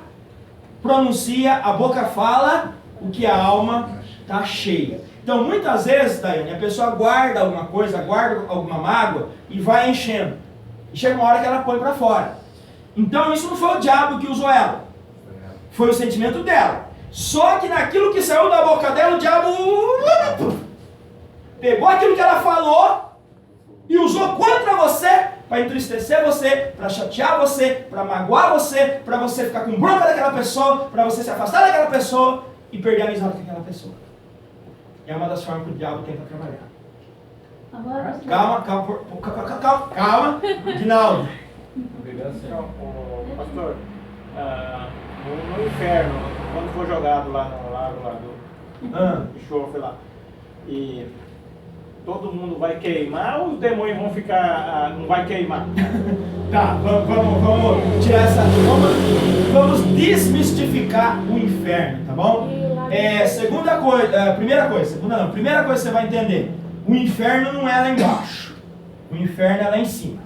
pronuncia, a boca fala o que a alma está cheia. Então, muitas vezes, Daiane, a pessoa guarda alguma coisa, guarda alguma mágoa e vai enchendo. E chega uma hora que ela põe para fora. Então, isso não foi o diabo que usou ela. Foi o sentimento dela. Só que naquilo que saiu da boca dela, o diabo pegou aquilo que ela falou e usou contra você, para entristecer você, para chatear você, para magoar você, para você ficar com bronca daquela pessoa, para você se afastar daquela pessoa e perder a amizade com aquela pessoa. É uma das formas que o diabo tenta trabalhar. Calma, Dinaldo. Pastor, no inferno, quando for jogado lá no lago do enxofre lá, e todo mundo vai queimar ou os demônios vão ficar, não vai queimar? Tá, vamos tirar essa. Vamos desmistificar o inferno, tá bom? Primeira coisa que você vai entender: o inferno não é lá embaixo, o inferno é lá em cima,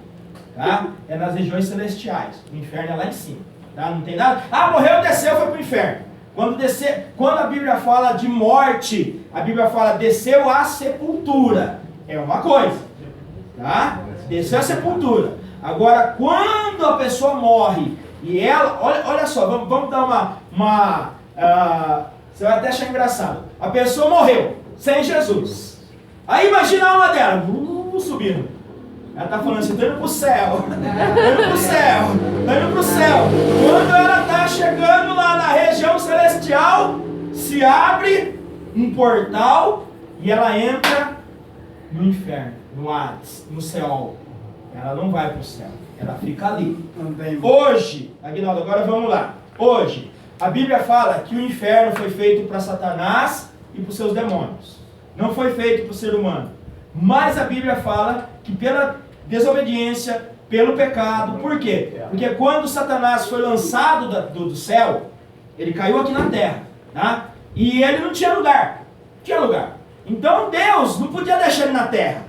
tá? É nas regiões celestiais, o inferno é lá em cima, tá? Não tem nada. Ah, morreu, desceu, foi pro inferno. Quando a Bíblia fala de morte, a Bíblia fala desceu à sepultura, é uma coisa, tá? Desceu à sepultura. Agora, quando a pessoa morre e ela, olha só, vamos dar você vai até achar engraçado. A pessoa morreu sem Jesus. Aí imagina a alma dela subindo. Ela está falando assim, estou indo para o céu. Estou indo para o céu. Estou indo para o céu. Quando ela está chegando lá na região celestial, se abre um portal e ela entra no inferno, no Hades, no Seol. Ela não vai para o céu. Ela fica ali. Hoje, Aguinaldo, agora vamos lá. Hoje, a Bíblia fala que o inferno foi feito para Satanás e para os seus demônios. Não foi feito para o ser humano. Mas a Bíblia fala que pela desobediência, pelo pecado, por quê? Porque quando Satanás foi lançado do céu, ele caiu aqui na terra, tá? E ele não tinha lugar. Não tinha lugar. Então Deus não podia deixar ele na terra.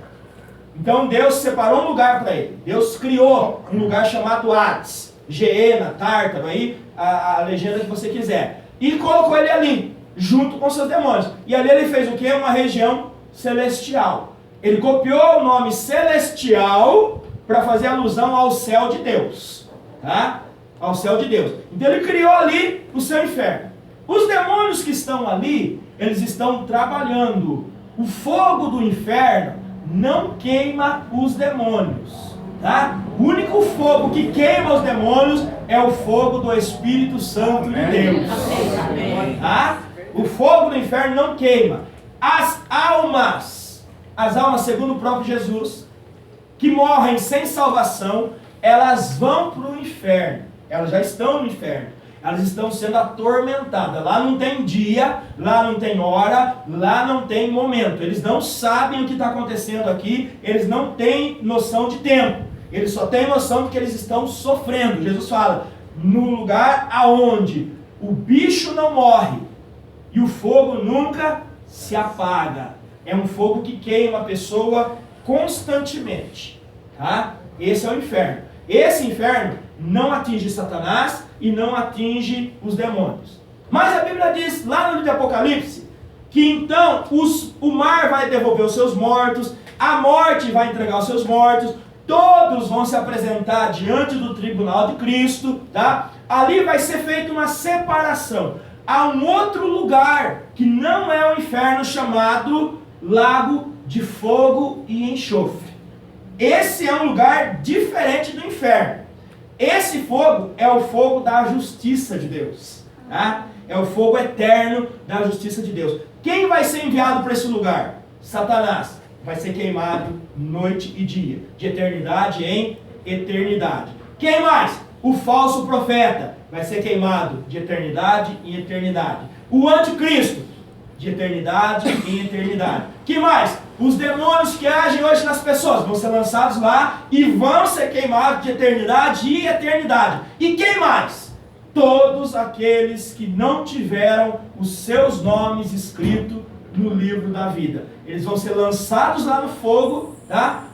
Então Deus separou um lugar para ele. Deus criou um lugar chamado Hades, Geena, Tártaro, aí a legenda que você quiser. E colocou ele ali, junto com seus demônios. E ali ele fez o quê? Uma região celestial. Ele copiou o nome celestial para fazer alusão ao céu de Deus. Tá? Ao céu de Deus. Então ele criou ali o seu inferno. Os demônios que estão ali, eles estão trabalhando. O fogo do inferno não queima os demônios. Tá? O único fogo que queima os demônios é o fogo do Espírito Santo de Deus. Tá? O fogo do inferno não queima. As almas segundo o próprio Jesus, que morrem sem salvação, elas vão para o inferno. Elas já estão no inferno. Elas estão sendo atormentadas. Lá não tem dia, lá não tem hora, lá não tem momento. Eles não sabem o que está acontecendo aqui, eles não têm noção de tempo. Eles só têm noção de que eles estão sofrendo. Jesus fala, no lugar aonde o bicho não morre e o fogo nunca se apaga. É um fogo que queima a pessoa constantemente. Tá? Esse é o inferno. Esse inferno não atinge Satanás e não atinge os demônios. Mas a Bíblia diz, lá no livro de Apocalipse, que então o mar vai devolver os seus mortos, a morte vai entregar os seus mortos, todos vão se apresentar diante do tribunal de Cristo, tá? Ali vai ser feita uma separação. Há um outro lugar que não é o inferno, chamado lago de fogo e enxofre. Esse é um lugar diferente do inferno. Esse fogo é o fogo da justiça de Deus. Tá? É o fogo eterno da justiça de Deus. Quem vai ser enviado para esse lugar? Satanás. Vai ser queimado noite e dia, de eternidade em eternidade. Quem mais? O falso profeta vai ser queimado de eternidade em eternidade. O anticristo, de eternidade em eternidade. Que mais? Os demônios que agem hoje nas pessoas vão ser lançados lá e vão ser queimados de eternidade em eternidade. E quem mais? Todos aqueles que não tiveram os seus nomes escritos no livro da vida. Eles vão ser lançados lá no fogo, tá?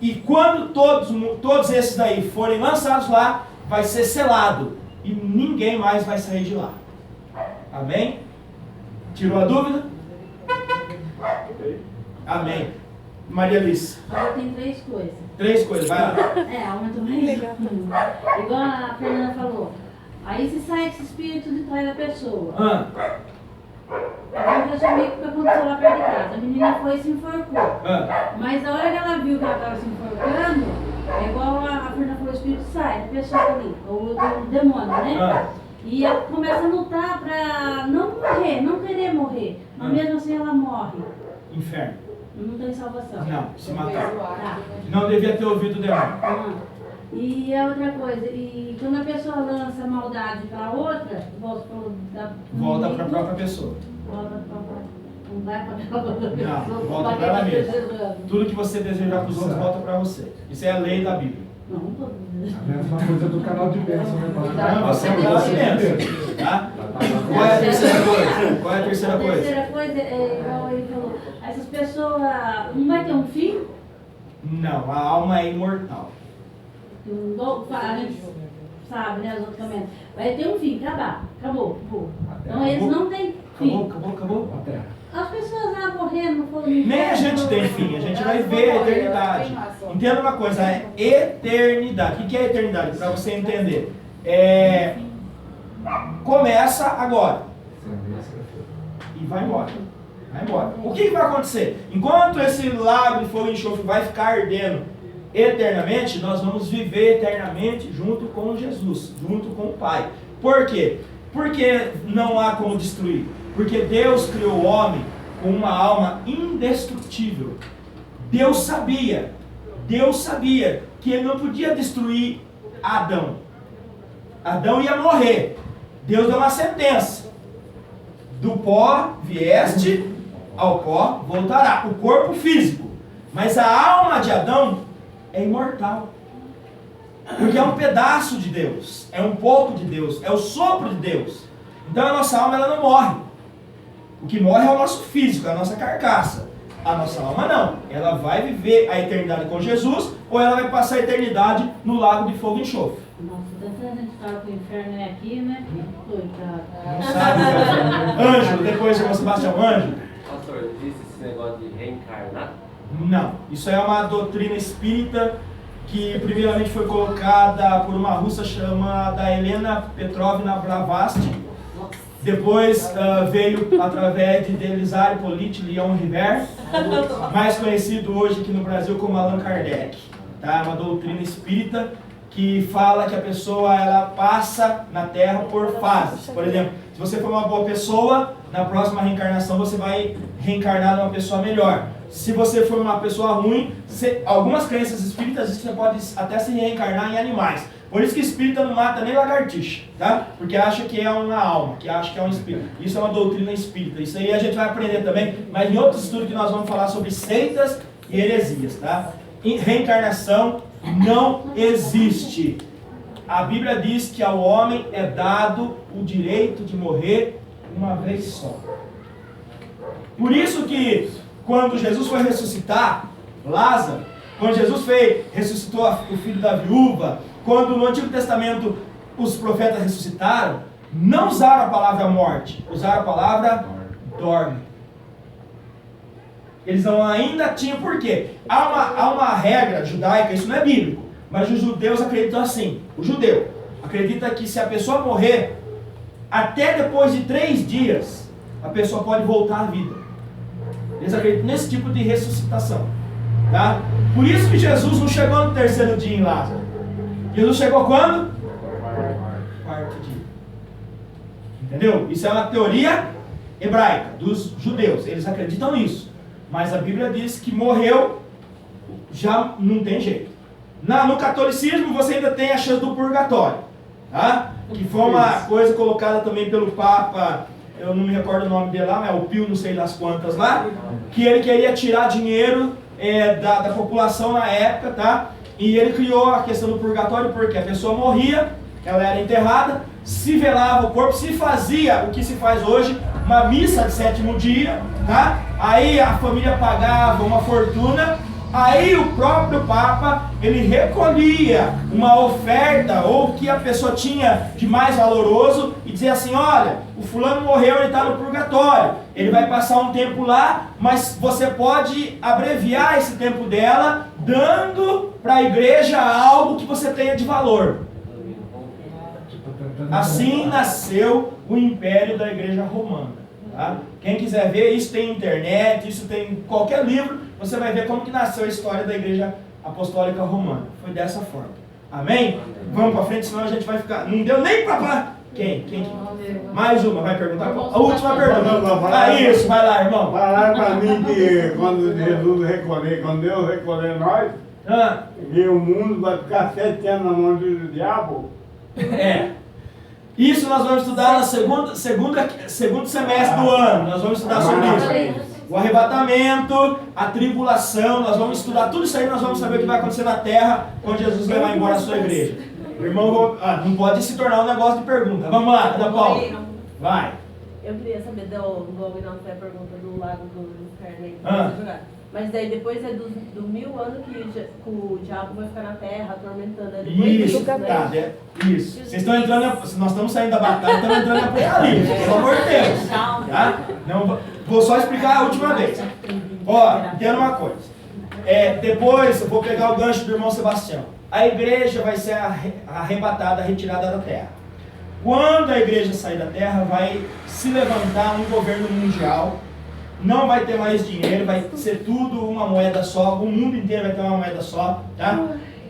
E quando todos esses daí forem lançados lá, vai ser selado. E ninguém mais vai sair de lá. Amém? Tirou a dúvida? Amém. Maria Alice. Eu tenho 3 coisas. 3 coisas, vai lá. Aumenta mais. Legal. Igual a Fernanda falou. Aí se sai esse espírito de trás da pessoa. Eu resumi o que aconteceu lá perto de casa. A menina foi e se enforcou. Mas a hora que ela viu que ela estava se enforcando, é igual a Fernanda falou, o espírito sai da pessoa ali, ou do demônio, né? E ela começa a lutar para não morrer, não querer morrer. Mas mesmo assim ela morre. Inferno. Não tem salvação. Não, se matar. Tá. Não devia ter ouvido o demônio. E a outra coisa, e quando a pessoa lança maldade para outra, Volta para a própria pessoa. Não vai para aquela outra pessoa. Não, volta para ela mesma. Tudo que você desejar para os outros, volta para você. Isso é a lei da Bíblia. Não estou dizendo. A mesma coisa do canal de bênção, né, pastor? Não, você é um canal de bênção. Tá? Qual é a terceira coisa? Qual é a terceira coisa? A terceira coisa é, igual ele falou, essas pessoas não vai ter um fim? Não, a alma é imortal. A gente sabe, né, os outros caminhos. Vai ter um fim, acabou. Então eles não têm fim. Acabou. A terra. As pessoas lá morrendo, não foram no inferno. Nem a gente tem fim, a gente vai ver a eternidade. Entenda uma coisa, é eternidade. O que é eternidade? Para você entender. Começa agora. E vai embora. O que vai acontecer? Enquanto esse lago de fogo e enxofre vai ficar ardendo eternamente, nós vamos viver eternamente junto com Jesus, junto com o Pai. Por quê? Porque não há como destruir. Porque Deus criou o homem com uma alma indestrutível. Deus sabia que ele não podia destruir Adão. Adão ia morrer. Deus deu uma sentença. Do pó vieste, ao pó voltará. O corpo físico. Mas a alma de Adão é imortal. Porque é um pedaço de Deus. É um pouco de Deus. É o sopro de Deus. Então a nossa alma ela não morre. O que morre é o nosso físico, é a nossa carcaça. A nossa alma não. Ela vai viver a eternidade com Jesus ou ela vai passar a eternidade no lago de fogo e enxofre. Nossa, tanta gente fala que o inferno é aqui, né? Coitado. Não sabe, Ângelo, depois irmão Sebastião, Ângelo. Pastor, existe esse negócio de reencarnar? Não. Isso é uma doutrina espírita que primeiramente foi colocada por uma russa chamada Helena Petrovna Blavatsky. Depois veio através de Delisar Hippolyte Leon River, mais conhecido hoje aqui no Brasil como Allan Kardec. Tá? Uma doutrina espírita que fala que a pessoa ela passa na Terra por fases. Por exemplo, se você for uma boa pessoa, na próxima reencarnação você vai reencarnar numa pessoa melhor. Se você for uma pessoa ruim, algumas crenças espíritas dizem que você pode até se reencarnar em animais. Por isso que espírita não mata nem lagartixa, tá? Porque acha que é uma alma, que acha que é um espírito. Isso é uma doutrina espírita. Isso aí a gente vai aprender também, mas em outro estudo que nós vamos falar sobre seitas e heresias, tá? Reencarnação não existe. A Bíblia diz que ao homem é dado o direito de morrer uma vez só. Por isso que quando Jesus foi ressuscitar Lázaro, quando Jesus ressuscitou o filho da viúva, quando no Antigo Testamento os profetas ressuscitaram, não usaram a palavra morte, usaram a palavra dorme. Eles não ainda tinham por quê? Há uma regra judaica, isso não é bíblico, mas os judeus acreditam assim. O judeu acredita que se a pessoa morrer, até depois de 3 dias, a pessoa pode voltar à vida. Eles acreditam nesse tipo de ressuscitação. Tá? Por isso que Jesus não chegou no 3º dia em Lázaro. Jesus chegou quando? 4º dia. Entendeu? Isso é uma teoria hebraica, dos judeus. Eles acreditam nisso. Mas a Bíblia diz que morreu, já não tem jeito. No catolicismo você ainda tem a chance do purgatório. Tá? Que foi uma coisa colocada também pelo Papa, eu não me recordo o nome dele lá, mas o Pio não sei das quantas lá, que ele queria tirar dinheiro da população na época, tá? E ele criou a questão do purgatório porque a pessoa morria, ela era enterrada, se velava o corpo, se fazia o que se faz hoje, uma missa de 7º dia, tá? Aí a família pagava uma fortuna, aí o próprio Papa, ele recolhia uma oferta ou o que a pessoa tinha de mais valoroso e dizia assim, olha, o fulano morreu, ele está no purgatório, ele vai passar um tempo lá, mas você pode abreviar esse tempo dela, dando para a igreja algo que você tenha de valor. Assim nasceu o império da igreja romana. Tá? Quem quiser ver, isso tem internet, isso tem qualquer livro, você vai ver como que nasceu a história da igreja apostólica romana. Foi dessa forma. Amém? Vamos para frente, senão a gente vai ficar... Não deu nem para... Quem? Mais uma, vai perguntar? A última pergunta. Isso, vai lá, irmão. Falaram para mim que quando Jesus recolher, quando Deus recolher nós, e o mundo vai ficar 7 anos na mão do diabo. Isso nós vamos estudar no segundo semestre do ano. Nós vamos estudar sobre isso. O arrebatamento, a tribulação, nós vamos estudar tudo isso aí, nós vamos saber o que vai acontecer na terra quando Jesus levar embora a sua igreja. O irmão não pode se tornar um negócio de pergunta. Vamos lá, Ana Paula. Vai. Eu queria saber igual não foi a pergunta do lago do inferno. Mas daí depois é do 1000 anos que o diabo vai ficar na terra atormentando. Isso, tá, isso. Vocês estão entrando, nós estamos saindo da batalha, estamos entrando em Apocalipse, pelo amor de Deus. Tá? Não, vou só explicar a última vez. Ó, entenda uma coisa. Depois eu vou pegar o gancho do irmão Sebastião. A igreja vai ser arrebatada, retirada da terra. Quando a igreja sair da terra, vai se levantar um governo mundial não vai ter mais dinheiro, vai ser tudo uma moeda só, o mundo inteiro vai ter uma moeda só, tá?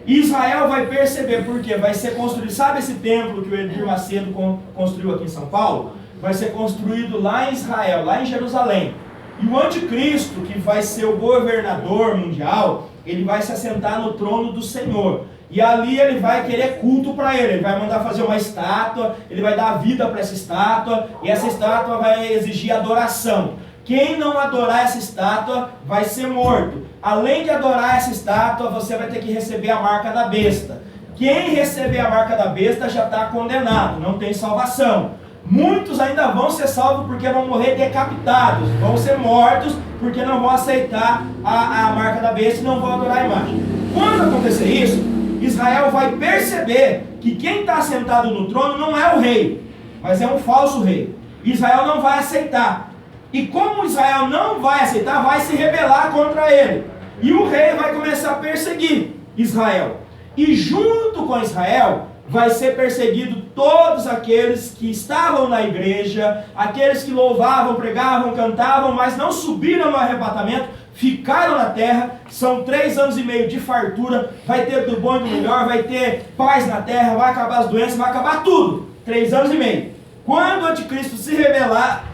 Israel vai perceber, porque vai ser construído, sabe esse templo que o Edir Macedo construiu aqui em São Paulo? Vai ser construído lá em Israel, lá em Jerusalém. E o anticristo, que vai ser o governador mundial, ele vai se assentar no trono do Senhor. E ali ele vai querer culto para ele vai mandar fazer uma estátua, ele vai dar vida para essa estátua, e essa estátua vai exigir adoração. Quem não adorar essa estátua vai ser morto. Além de adorar essa estátua, você vai ter que receber a marca da besta. Quem receber a marca da besta já está condenado, não tem salvação. Muitos ainda vão ser salvos porque vão morrer decapitados, vão ser mortos porque não vão aceitar a marca da besta e não vão adorar a imagem. Quando acontecer isso, Israel vai perceber que quem está sentado no trono não é o rei, mas é um falso rei. Israel não vai aceitar. E como Israel não vai aceitar, vai se rebelar contra ele. E o rei vai começar a perseguir Israel. E junto com Israel, vai ser perseguido todos aqueles que estavam na igreja, aqueles que louvavam, pregavam, cantavam, mas não subiram no arrebatamento, ficaram na terra. São 3 anos e meio de fartura, vai ter do bom e do melhor, vai ter paz na terra, vai acabar as doenças, vai acabar tudo. 3 anos e meio. Quando o anticristo se rebelar,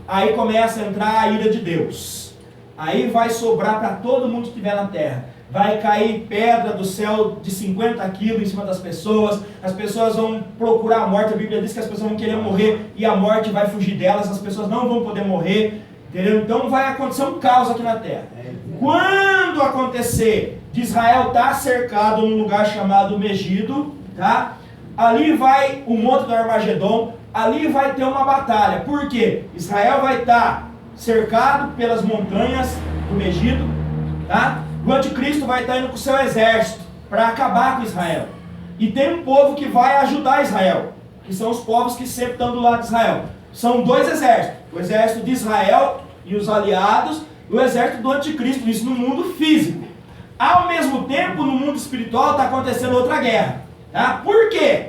aí começa a entrar a ira de Deus. Aí vai sobrar para todo mundo que estiver na terra. Vai cair pedra do céu de 50 quilos em cima das pessoas. As pessoas vão procurar a morte. A Bíblia diz que as pessoas vão querer morrer e a morte vai fugir delas. As pessoas não vão poder morrer. Entendeu? Então vai acontecer um caos aqui na terra. Quando acontecer de Israel estar cercado num lugar chamado Megido, tá? Ali vai o monte do Armagedon. Ali vai ter uma batalha. Por quê? Israel vai estar cercado pelas montanhas do Megido, tá? O anticristo vai estar indo com o seu exército para acabar com Israel. E tem um povo que vai ajudar Israel, que são os povos que sempre estão do lado de Israel. São 2 exércitos, o exército de Israel e os aliados, e o exército do anticristo, isso no mundo físico. Ao mesmo tempo, no mundo espiritual está acontecendo outra guerra. Tá? Por quê?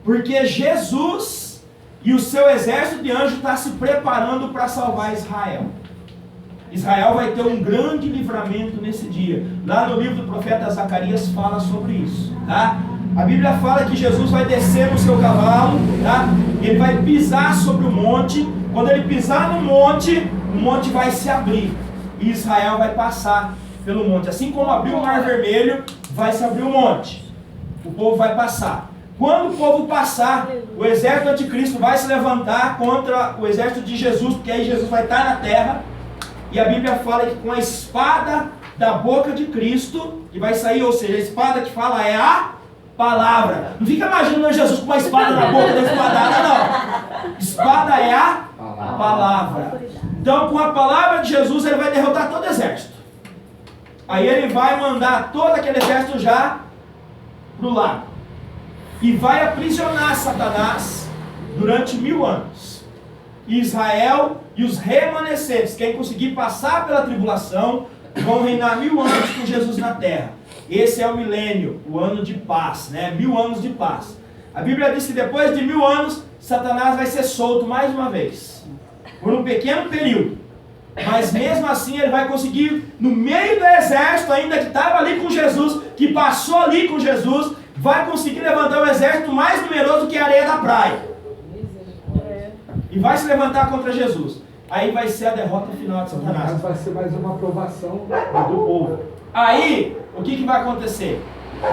Porque Jesus e o seu exército de anjos está se preparando para salvar Israel. Israel vai ter um grande livramento nesse dia. Lá no livro do profeta Zacarias fala sobre isso. Tá? A Bíblia fala que Jesus vai descer no seu cavalo, tá? Ele vai pisar sobre o monte. Quando ele pisar no monte, o monte vai se abrir. E Israel vai passar pelo monte. Assim como abriu o Mar Vermelho, vai se abrir o monte. O povo vai passar. Quando o povo passar, o exército do anticristo vai se levantar contra o exército de Jesus, porque aí Jesus vai estar na terra. E a Bíblia fala que com a espada da boca de Cristo, que vai sair, ou seja, a espada que fala é a palavra. Não fica imaginando Jesus com uma espada na boca da espadada, não. Espada é a palavra. Então, com a palavra de Jesus, ele vai derrotar todo o exército. Aí ele vai mandar todo aquele exército já para o lado. E vai aprisionar Satanás durante 1000 anos. Israel e os remanescentes, quem conseguir passar pela tribulação, vão reinar 1000 anos com Jesus na terra. Esse é o milênio, o ano de paz, né? 1000 anos de paz. A Bíblia diz que depois de 1000 anos, Satanás vai ser solto mais uma vez, por um pequeno período. Mas mesmo assim ele vai conseguir, no meio do exército ainda que estava ali com Jesus, que passou ali com Jesus, vai conseguir levantar um exército mais numeroso que a areia da praia. E vai se levantar contra Jesus. Aí vai ser a derrota final de Satanás. Mas vai ser mais uma aprovação do povo. Aí, o que vai acontecer?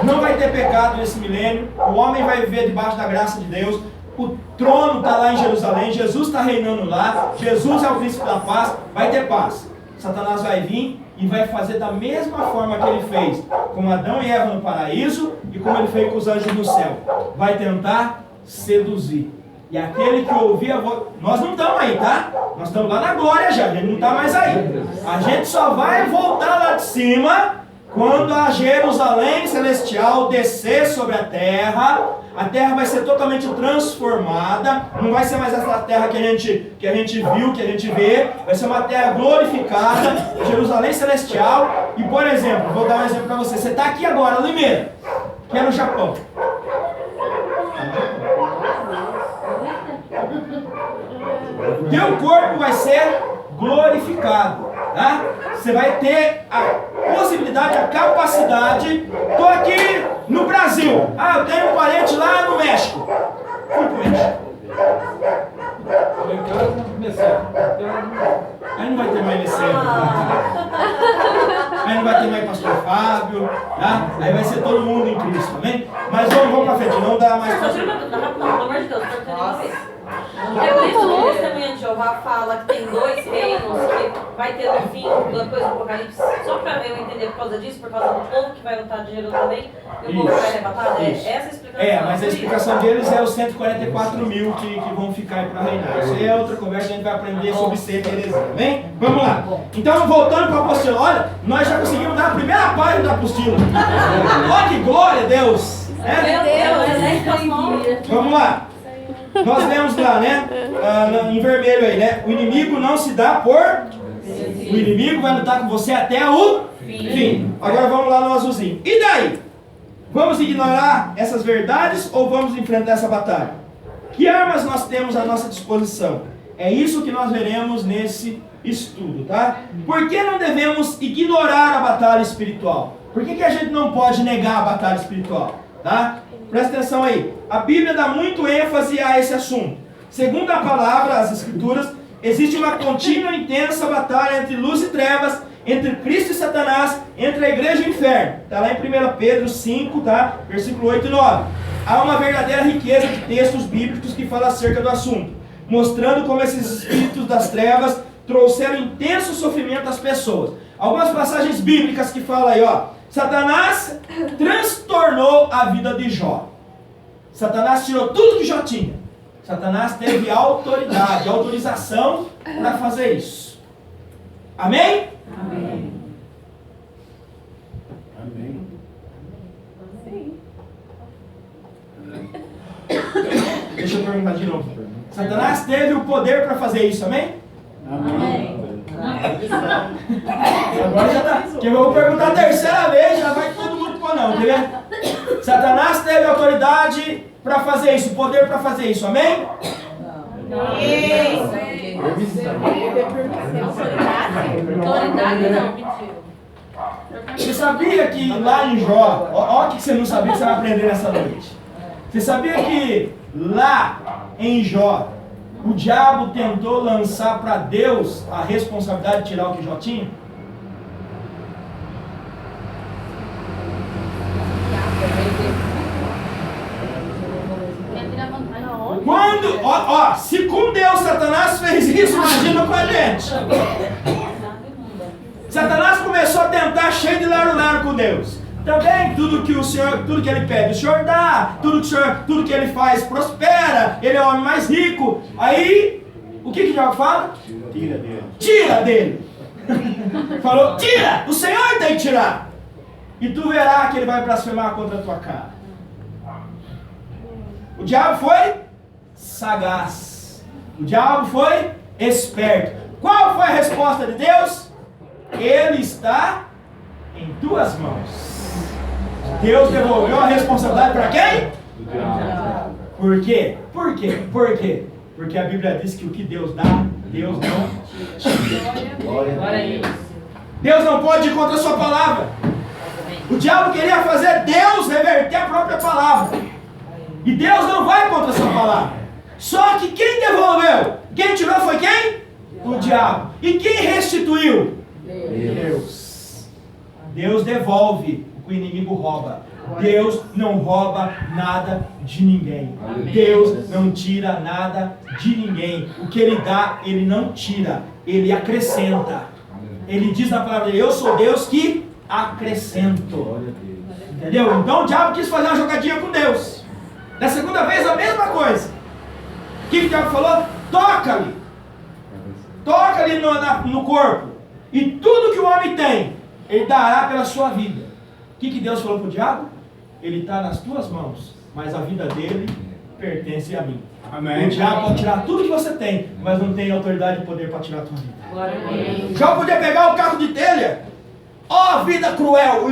Não vai ter pecado nesse milênio. O homem vai viver debaixo da graça de Deus. O trono está lá em Jerusalém. Jesus está reinando lá. Jesus é o príncipe da paz. Vai ter paz. Satanás vai vir e vai fazer da mesma forma que ele fez com Adão e Eva no paraíso e como ele fez com os anjos no céu. Vai tentar seduzir. E aquele que ouvir a voz... Nós não estamos aí, tá? Nós estamos lá na glória já, a gente não está mais aí. A gente só vai voltar lá de cima quando a Jerusalém celestial descer sobre a terra vai ser totalmente transformada. Não vai ser mais essa terra que a gente viu, que a gente vê. Vai ser uma terra glorificada, Jerusalém celestial. E, por exemplo, vou dar um exemplo para você. Você está aqui agora, Limeira, que é no Japão. Teu corpo vai ser glorificado. Tá? Você vai ter a possibilidade, a capacidade. Estou aqui no Brasil. Eu tenho um parente lá no México. Fui pro México. Aí não vai ter mais Liceu. Aí não vai ter mais pastor Fábio. Tá? Aí vai ser todo mundo em Cristo, amém? Mas vamos pra frente, não dá mais. Não, pelo amor de Deus, é por isso que o testemunho de Jeová fala que tem 2 reinos, que vai ter no fim, depois do Apocalipse, só para eu entender por causa disso, por causa do povo que vai lutar de Jerusalém e o povo que vai arrebatar, é essa a explicação. Mas a explicação deles é os 144 mil que vão ficar aí para reinar. Isso aí é outra conversa, a gente vai aprender sobre ser heresia, bem? Vamos lá. Então, voltando para a apostila, olha, nós já conseguimos dar a primeira página da apostila. Olha que glória a Deus! Meu Deus, vamos lá. Nós lemos lá, né? Em vermelho aí, né? O inimigo não se dá por... O inimigo vai lutar com você até o fim. Agora vamos lá no azulzinho. E daí? Vamos ignorar essas verdades ou vamos enfrentar essa batalha? Que armas nós temos à nossa disposição? É isso que nós veremos nesse estudo, tá? Por que não devemos ignorar a batalha espiritual? Por que a gente não pode negar a batalha espiritual? Tá? Presta atenção aí. A Bíblia dá muito ênfase a esse assunto. Segundo a palavra, as Escrituras, existe uma contínua e intensa batalha entre luz e trevas, entre Cristo e Satanás, entre a igreja e o inferno. Está lá em 1 Pedro 5, tá? Versículo 8 e 9. Há uma verdadeira riqueza de textos bíblicos que falam acerca do assunto, mostrando como esses espíritos das trevas trouxeram intenso sofrimento às pessoas. Algumas passagens bíblicas que falam aí, ó. Satanás transtornou a vida de Jó. Satanás tirou tudo que Jó tinha. Satanás teve autoridade, autorização para fazer isso. Amém? Amém. Amém. Sim. Deixa eu perguntar de novo. Satanás teve o poder para fazer isso, amém? Amém. Agora já tá. Que eu vou perguntar a terceira vez, já vai todo mundo pôr não, quer ver? Satanás teve autoridade para fazer isso, poder para fazer isso, amém? Autoridade não, mentira. Você sabia que lá em Jó, olha o que você não sabia que você vai aprender nessa noite. Você sabia que lá em Jó, o diabo tentou lançar para Deus a responsabilidade de tirar o que Jó tinha? Quando, se com Deus Satanás fez isso, imagina com a gente. Satanás começou a tentar cheio de laro-laro com Deus. Também tudo que o Senhor, tudo que ele pede, o Senhor dá, tudo que ele faz prospera, ele é o homem mais rico. Aí, o que o diabo fala? Tira dele. Tira dele. Falou, tira, o Senhor tem que tirar. E tu verás que ele vai blasfemar contra a tua cara. O diabo foi sagaz. O diabo foi esperto. Qual foi a resposta de Deus? Ele está em tuas mãos. Deus devolveu a responsabilidade para quem? Do diabo. Por quê? Por quê? Por quê? Porque a Bíblia diz que o que Deus dá, Deus não tira. Deus não pode ir contra a sua palavra. O diabo queria fazer Deus reverter a própria palavra. E Deus não vai contra a sua palavra. Só que quem devolveu? Quem tirou foi quem? O diabo. E quem restituiu? Deus. Deus devolve o que o inimigo rouba. Deus não rouba nada de ninguém. Deus não tira nada de ninguém. O que Ele dá, Ele não tira. Ele acrescenta. Ele diz na palavra dele, eu sou Deus que acrescento. Entendeu? Então o diabo quis fazer uma jogadinha com Deus. Da segunda vez a mesma coisa. O que o diabo falou? Toca-lhe. Toca-lhe no corpo. E tudo que o homem tem, ele dará pela sua vida. O que Deus falou para o diabo? Ele está nas tuas mãos, mas a vida dele pertence a mim. Amém. O diabo pode tirar tudo que você tem, mas não tem autoridade e poder para tirar a tua vida. Glória a Deus. O diabo podia pegar o carro de telha. Ó, vida cruel.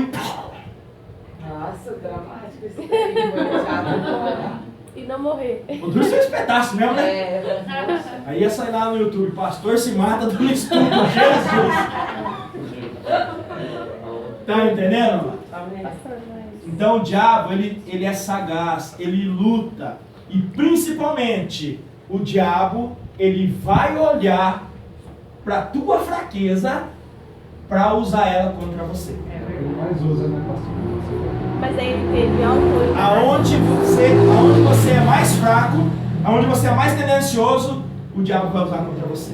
Nossa, dramático esse daí. E não morrer. O duro é um espetáculo mesmo, né? É, Aí ia sair lá no YouTube, pastor se mata do estudo, Jesus. Tá entendendo, mano? Então o diabo, ele é sagaz, ele luta. E principalmente, o diabo, ele vai olhar para a tua fraqueza para usar ela contra você. Ele mais usa, né, pastor? Mas aí ele teve autoridade. Aonde você é mais fraco, aonde você é mais tendencioso, o diabo vai usar contra você.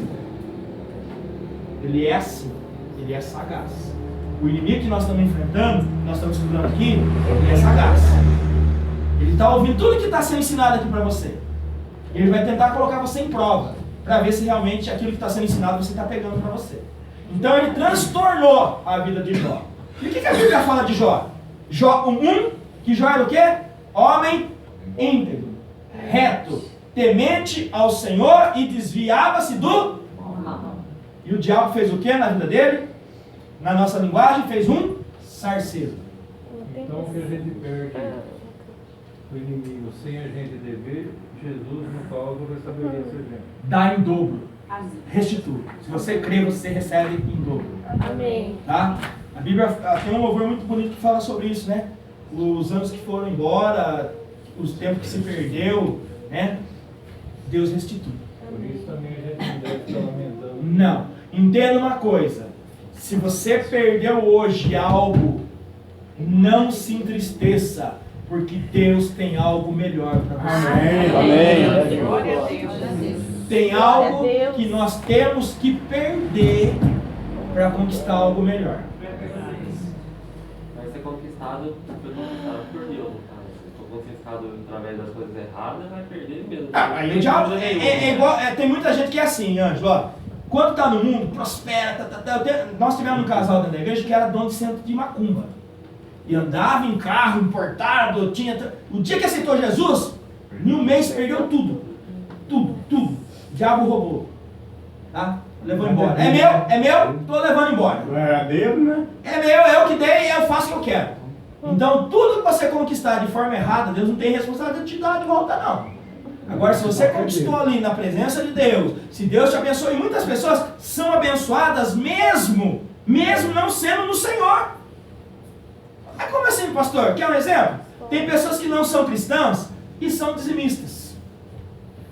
Ele é assim, ele é sagaz. O inimigo que nós estamos enfrentando, nós estamos estudando aqui, ele é sagaz. Ele está ouvindo tudo que está sendo ensinado aqui para você. Ele vai tentar colocar você em prova, para ver se realmente aquilo que está sendo ensinado você está pegando para você. Então ele transtornou a vida de Jó. E o que a Bíblia fala de Jó? Jó 1, que Jó era o quê? Homem íntegro, reto, temente ao Senhor e desviava-se do... E o diabo fez o quê na vida dele? Na nossa linguagem, fez um sarceiro. Então o que a gente perde o inimigo sem a gente dever, Jesus no palco restabelece a gente. Dá em dobro. Restitui. Se você crê, você recebe em dobro. Amém. Tá? A Bíblia tem um louvor muito bonito que fala sobre isso, né? Os anos que foram embora, os tempos que se perdeu, né? Deus restitui. Por isso também a gente não deve estar lamentando. Não. Entenda uma coisa. Se você perdeu hoje algo, não se entristeça, porque Deus tem algo melhor para você. Amém. glória a Deus. Tem algo que nós temos que perder para conquistar algo melhor. Vai ser conquistado por Deus. Se for conquistado através das coisas erradas, vai perder mesmo. Aí o diabo é igual. Tem muita gente que é assim, Ângelo. Ó, quando está no mundo, prospera. Nós tivemos um casal dentro da igreja que era dono de centro de macumba. E andava em carro importado. O dia que aceitou Jesus, em um mês perdeu tudo. Tudo. O diabo roubou. Tá? Levou embora. É meu, tô levando embora. Glória a Deus, né? É meu, eu que dei e eu faço o que eu quero. Então, tudo que você conquistar de forma errada, Deus não tem responsabilidade de te dar de volta, não. Agora, se você conquistou ali na presença de Deus, se Deus te abençoou, e muitas pessoas são abençoadas mesmo não sendo no Senhor. Mas como assim, pastor? Quer um exemplo? Tem pessoas que não são cristãs e são dizimistas.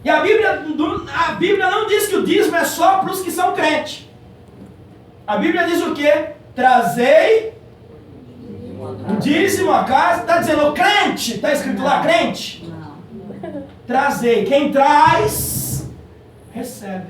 E a Bíblia não diz que o dízimo é só para os que são crentes. A Bíblia diz o quê? Trazei o dízimo a casa. Está dizendo o crente? Está escrito lá crente? Trazei. Quem traz, recebe.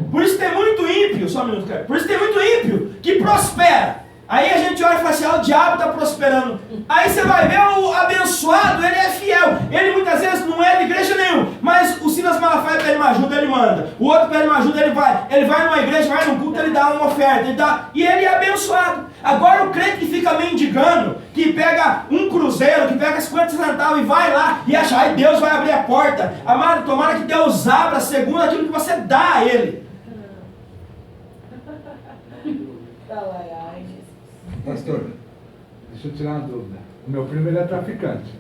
Por isso tem muito ímpio, só um minuto, cara. Por isso tem muito ímpio que prospera. Aí a gente olha e fala assim, o diabo está prosperando. Aí você vai ver o abençoado, ele é fiel. Ele muitas vezes não é de igreja nenhuma, mas o Silas Malafaia pede uma ajuda, ele manda. O outro pede uma ajuda, ele vai. Ele vai numa igreja, vai num culto, ele dá uma oferta. E ele é abençoado. Agora o crente que fica mendigando, que pega um cruzeiro, que pega 50 centavos e vai lá e acha, Deus vai abrir a porta. Amado, tomara que Deus abra segundo aquilo que você dá a ele. Pastor, deixa eu tirar uma dúvida. O meu primo, ele é traficante.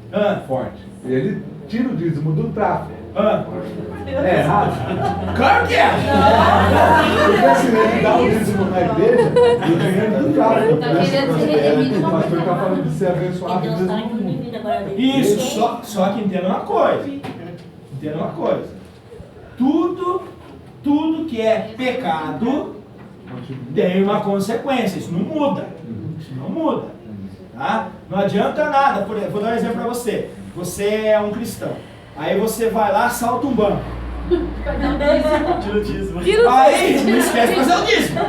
Forte. E ele tira o dízimo do tráfico. É errado? Claro que é! Porque assim, ele dá o dízimo na igreja e o dinheiro do tráfico. Tá querendo ser redimido. O pastor está falando de ser abençoado dízimo no mundo. Isso, só que entenda uma coisa. Tudo que é pecado tem uma consequência. Isso não muda. Tá? Não adianta nada. Vou dar um exemplo para você. Você é um cristão. Aí você vai lá, assalta um banco. Tira o dízimo. Aí não esquece de fazer o dízimo.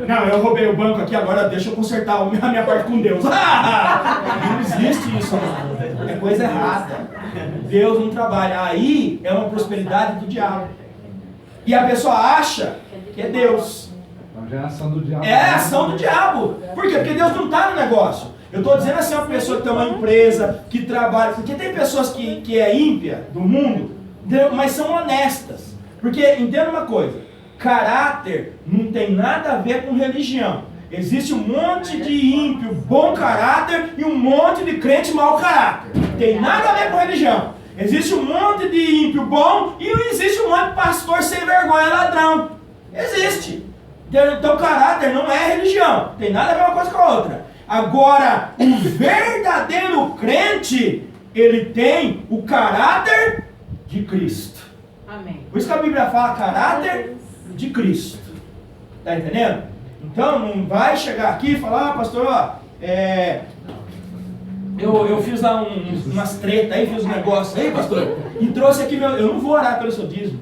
Não, eu roubei o banco aqui, agora deixa eu consertar a minha parte com Deus. Não existe isso, não. É coisa errada. Deus não trabalha. Aí é uma prosperidade do diabo. E a pessoa acha que é Deus. É a ação do diabo. É a ação do diabo. Por quê? Porque Deus não está no negócio. Eu estou dizendo assim, uma pessoa que tem uma empresa, que trabalha, porque tem pessoas que é ímpia do mundo, mas são honestas. Porque, entenda uma coisa, caráter não tem nada a ver com religião. Existe um monte de ímpio bom caráter e um monte de crente mau caráter. Tem nada a ver com religião. Existe um monte de ímpio bom e existe um monte de pastor sem vergonha, ladrão. Existe. Então caráter não é religião. Tem nada a ver uma coisa com a outra. Agora, o verdadeiro crente, ele tem o caráter de Cristo. Amém. Por isso que a Bíblia fala caráter de Cristo. Está entendendo? Então não vai chegar aqui e falar, pastor, ó, eu fiz lá umas tretas aí, fiz um negócio aí, pastor, e trouxe aqui meu. Eu não vou orar pelo seu dízimo.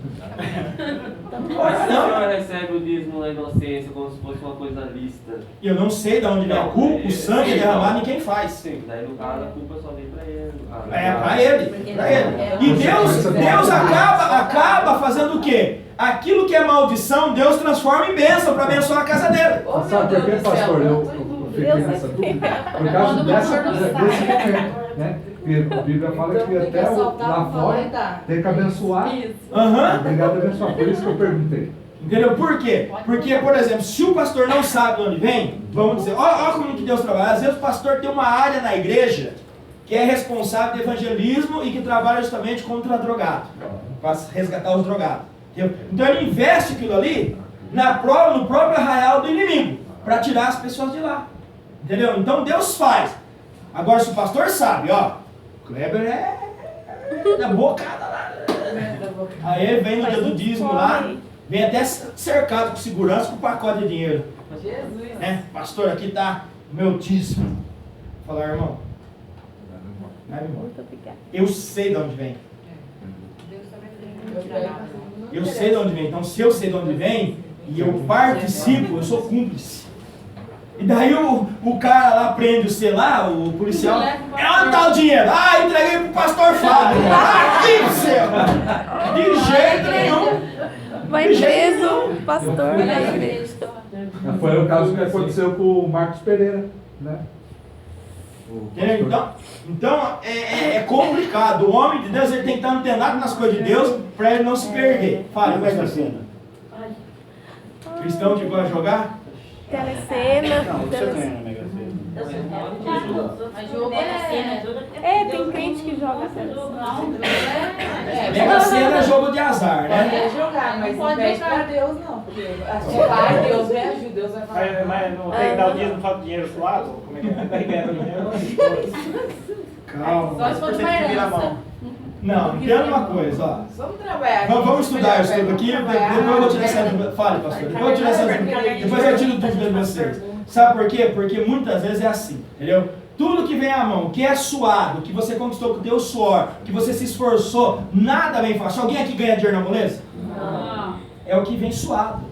Não vou orar, O não. senhor recebe o dízimo na inocência como se fosse uma coisa lícita. E eu não sei de onde vem a culpa, o sangue é derramado em quem faz. Sim, daí no caso a culpa só vem pra ele. Pra ele. E Deus acaba fazendo o quê? Aquilo que é maldição, Deus transforma em bênção para abençoar a casa dele. Sabe por quê, pastor? Eu fiquei nessa dúvida. Por causa desse momento, né? Porque a Bíblia fala que até lá fora tem que abençoar. Obrigado a abençoar. Por isso que eu perguntei. Entendeu? Por quê? Porque, por exemplo, se o pastor não sabe de onde vem, vamos dizer, olha como que Deus trabalha. Às vezes o pastor tem uma área na igreja que é responsável de evangelismo e que trabalha justamente contra drogado, para resgatar os drogados. Entendeu? Então ele investe aquilo ali no próprio arraial do inimigo, para tirar as pessoas de lá. Entendeu? Então Deus faz. Agora se o pastor sabe, ó, Kleber é da bocada lá. Aí ele vem no dia do dízimo lá, vem até cercado com segurança com pacote de dinheiro. Jesus. Né? Pastor, aqui tá o meu dízimo. Falar, irmão. Vai embora. Muito obrigada. Eu sei de onde vem. Eu sei de onde vem. Então, se eu sei de onde vem e eu participo, eu sou cúmplice. E daí o cara lá prende o C lá, o policial. Onde tá o dinheiro? Ah, entreguei pro pastor Fábio. Aqui o céu! De jeito nenhum. Vai preso, pastor da igreja. Foi o caso que aconteceu com o Marcos Pereira, né? Então é complicado. O homem de Deus ele tem que estar antenado nas coisas de Deus para ele não se perder. Fala, Mega Sena. Cristão que gosta de jogar? Telecena. Não, você ganha na Mega Sena. Mas jogo é tudo. Tem crente que joga telecena. Mega Sena é jogo de azar, né? Pode jogar, mas não pede pra Deus não. Porque vai, Deus me ajuda, Deus vai falar. Mas não tem que dar o dízimo só do dinheiro suado? Como é que é? Daí ganha dinheiro. Calma. Só se for de uma herança. Não, entenda uma coisa, ó. Vamos trabalhar. Vamos estudar isso tudo aqui, depois eu vou tirar essa dúvida. Fale, pastor. Depois eu tiro dúvida de vocês. Sabe por quê? Porque muitas vezes é assim, entendeu? Tudo que vem à mão, que é suado, que você conquistou com o teu suor, que você se esforçou, nada vem fácil. Alguém aqui ganha dinheiro na moleza? Não. É o que vem suado.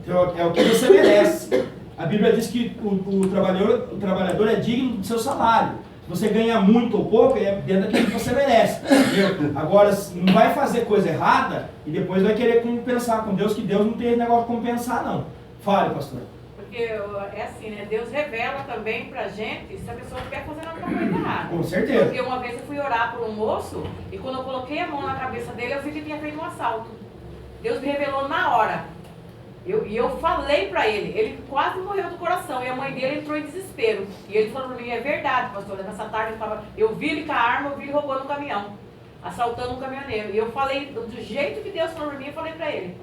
Então, é o que você merece. A Bíblia diz que o trabalhador é digno do seu salário. Se você ganha muito ou pouco, é dentro daquilo que você merece. Entendeu? Agora, não vai fazer coisa errada e depois vai querer compensar com Deus, que Deus não tem esse negócio de compensar, não. Fale, pastor. Porque é assim, né? Deus revela também pra gente se a pessoa quer fazer alguma coisa errada. Com certeza. Porque uma vez eu fui orar por um moço e quando eu coloquei a mão na cabeça dele, eu vi que tinha feito um assalto. Deus me revelou na hora. E eu falei pra ele quase morreu do coração, e a mãe dele entrou em desespero. E ele falou pra mim, é verdade, pastora, nessa tarde eu vi ele com a arma, eu vi ele roubando um caminhão, assaltando um caminhoneiro. E eu falei, do jeito que Deus falou pra mim, eu falei pra ele.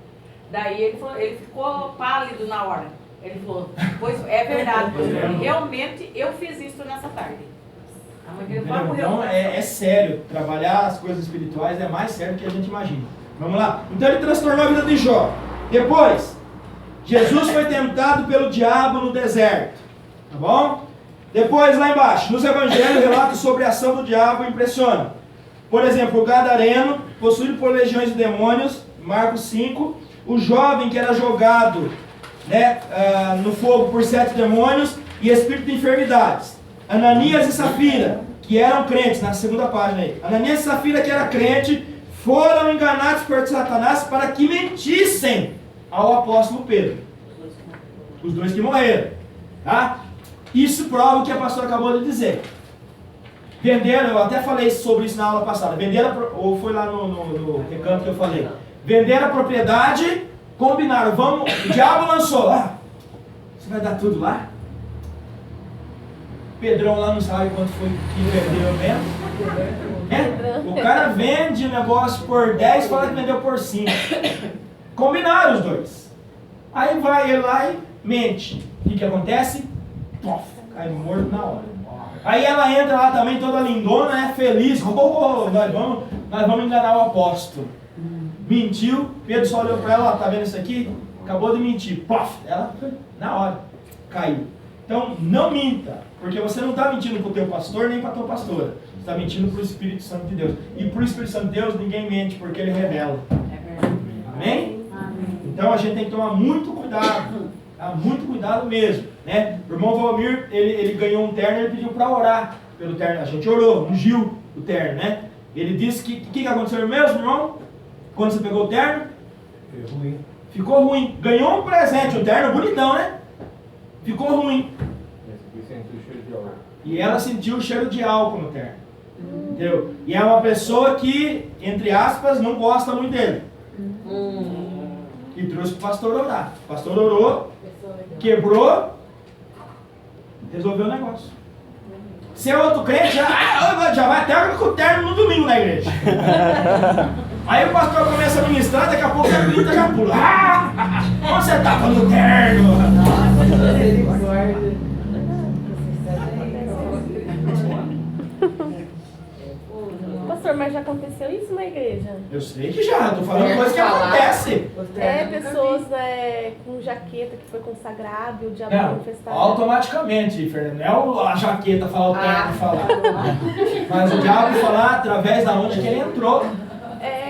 Daí ele ficou pálido na hora. Ele falou, pois é verdade, pastora, realmente eu fiz isso nessa tarde. A mãe dele quase morreu. Então é sério, trabalhar as coisas espirituais é mais sério do que a gente imagina. Vamos lá? Então ele transtornou a vida de Jó. Depois, Jesus foi tentado pelo diabo no deserto, tá bom? Depois, lá embaixo, nos evangelhos, relatos sobre a ação do diabo impressionam. Por exemplo, o gadareno, possuído por legiões de demônios, Marcos 5. O jovem que era jogado, né, no fogo por 7 demônios e espírito de enfermidades. Ananias e Safira, que eram crentes, na segunda página aí. Ananias e Safira, que era crente, foram enganados por Satanás para que mentissem ao apóstolo Pedro. Os dois que morreram. Tá? Isso prova o que a pastora acabou de dizer. Venderam, eu até falei sobre isso na aula passada. Venderam, ou foi lá no recanto que eu falei. Venderam a propriedade, combinaram, o diabo lançou. Você vai dar tudo lá? Pedrão lá não sabe quanto foi que vendeu mesmo. O cara vende o negócio por 10 e fala que vendeu por 5. Combinaram os dois. Aí vai ele lá e mente. O que acontece? Pof, cai morto na hora. Aí ela entra lá também toda lindona, né? Feliz. Nós vamos enganar o apóstolo. Mentiu, Pedro só olhou para ela, ó, tá vendo isso aqui? Acabou de mentir. Pof, ela na hora caiu. Então não minta, porque você não está mentindo para o teu pastor nem para a tua pastora. Você está mentindo para o Espírito Santo de Deus. E para o Espírito Santo de Deus ninguém mente, porque ele revela. Amém? Então a gente tem que tomar muito cuidado. Tá? Muito cuidado mesmo. Né? O irmão Valmir, ele ganhou um terno e ele pediu para orar pelo terno. A gente orou, ungiu o terno, né? Ele disse que o que aconteceu mesmo, irmão? Quando você pegou o terno? Ficou ruim. Ficou ruim. Ganhou um presente, um terno bonitão, né? Ficou ruim. E ela sentiu o cheiro de álcool no terno. Entendeu? E é uma pessoa que, entre aspas, não gosta muito dele. E trouxe para o pastor orar. O pastor orou, quebrou, resolveu o negócio. Se é outro crente, já vai até com o terno no domingo na igreja. Aí o pastor começa a ministrar, daqui a pouco a grita já pula. Onde você tá com o terno? Pastor, mas já aconteceu isso na igreja? Eu sei que já, tô falando coisa que acontece. Pessoas com jaqueta que foi consagrada e o diabo manifestado. Automaticamente, Fernando. Não é a jaqueta falar, o terno falar. Mas o diabo falar através da onde que ele entrou.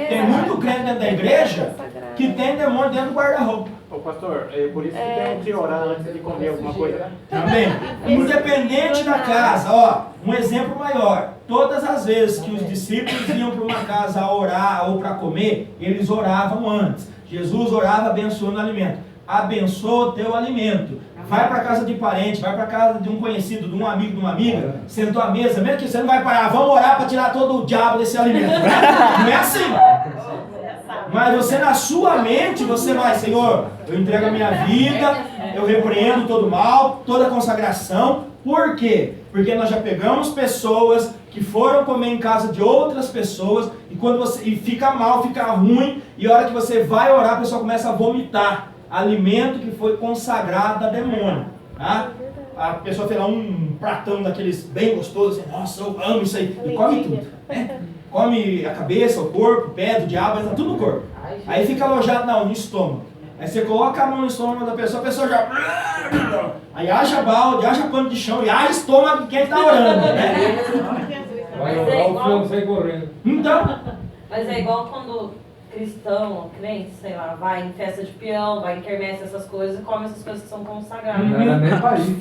Tem muito crente dentro da igreja que tem demônio dentro do guarda-roupa. Ô pastor, é por isso que tem que orar antes de comer alguma coisa, né? Também. Independente da casa, ó, um exemplo maior. Todas as vezes que os discípulos iam para uma casa a orar ou para comer, eles oravam antes. Jesus orava abençoando o alimento. Abençoa o teu alimento. Vai para casa de parente, vai para casa de um conhecido, de um amigo, de uma amiga, sentou à mesa, mesmo que você não vai parar, vamos orar para tirar todo o diabo desse alimento. Não é assim. Mas você na sua mente, você vai, Senhor, eu entrego a minha vida, eu repreendo todo mal, toda consagração. Por quê? Porque nós já pegamos pessoas que foram comer em casa de outras pessoas e quando você fica mal, fica ruim, e a hora que você vai orar, a pessoa começa a vomitar alimento que foi consagrado a demônio. Tá? A pessoa tem lá um pratão daqueles bem gostosos, assim, nossa, eu amo isso aí, e come tudo. Né? Come a cabeça, o corpo, o pé do diabo, tá tudo no corpo. Aí fica alojado no estômago. Aí você coloca a mão no estômago da pessoa, a pessoa já... Aí haja balde, haja pano de chão e haja estômago de quem está orando, né? Vai orar, o frango sai correndo. Então... Mas é igual quando cristão, crente, sei lá, vai em festa de peão, vai em quermesse, essas coisas, e come essas coisas que são consagradas. Não era nem pra ir.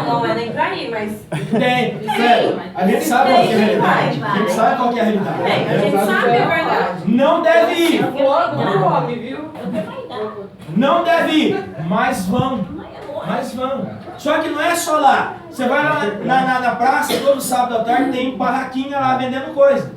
Não é nem pra ir, mas... Tem, sério. A gente sabe qual que é a realidade. A gente sabe qual que é a realidade. A gente sabe, é verdade. Não deve ir. Não come, viu? Não deve ir, mas vão. Mas vão. Só que não é só lá. Você vai lá na praça, todo sábado à tarde tem barraquinha lá vendendo coisa.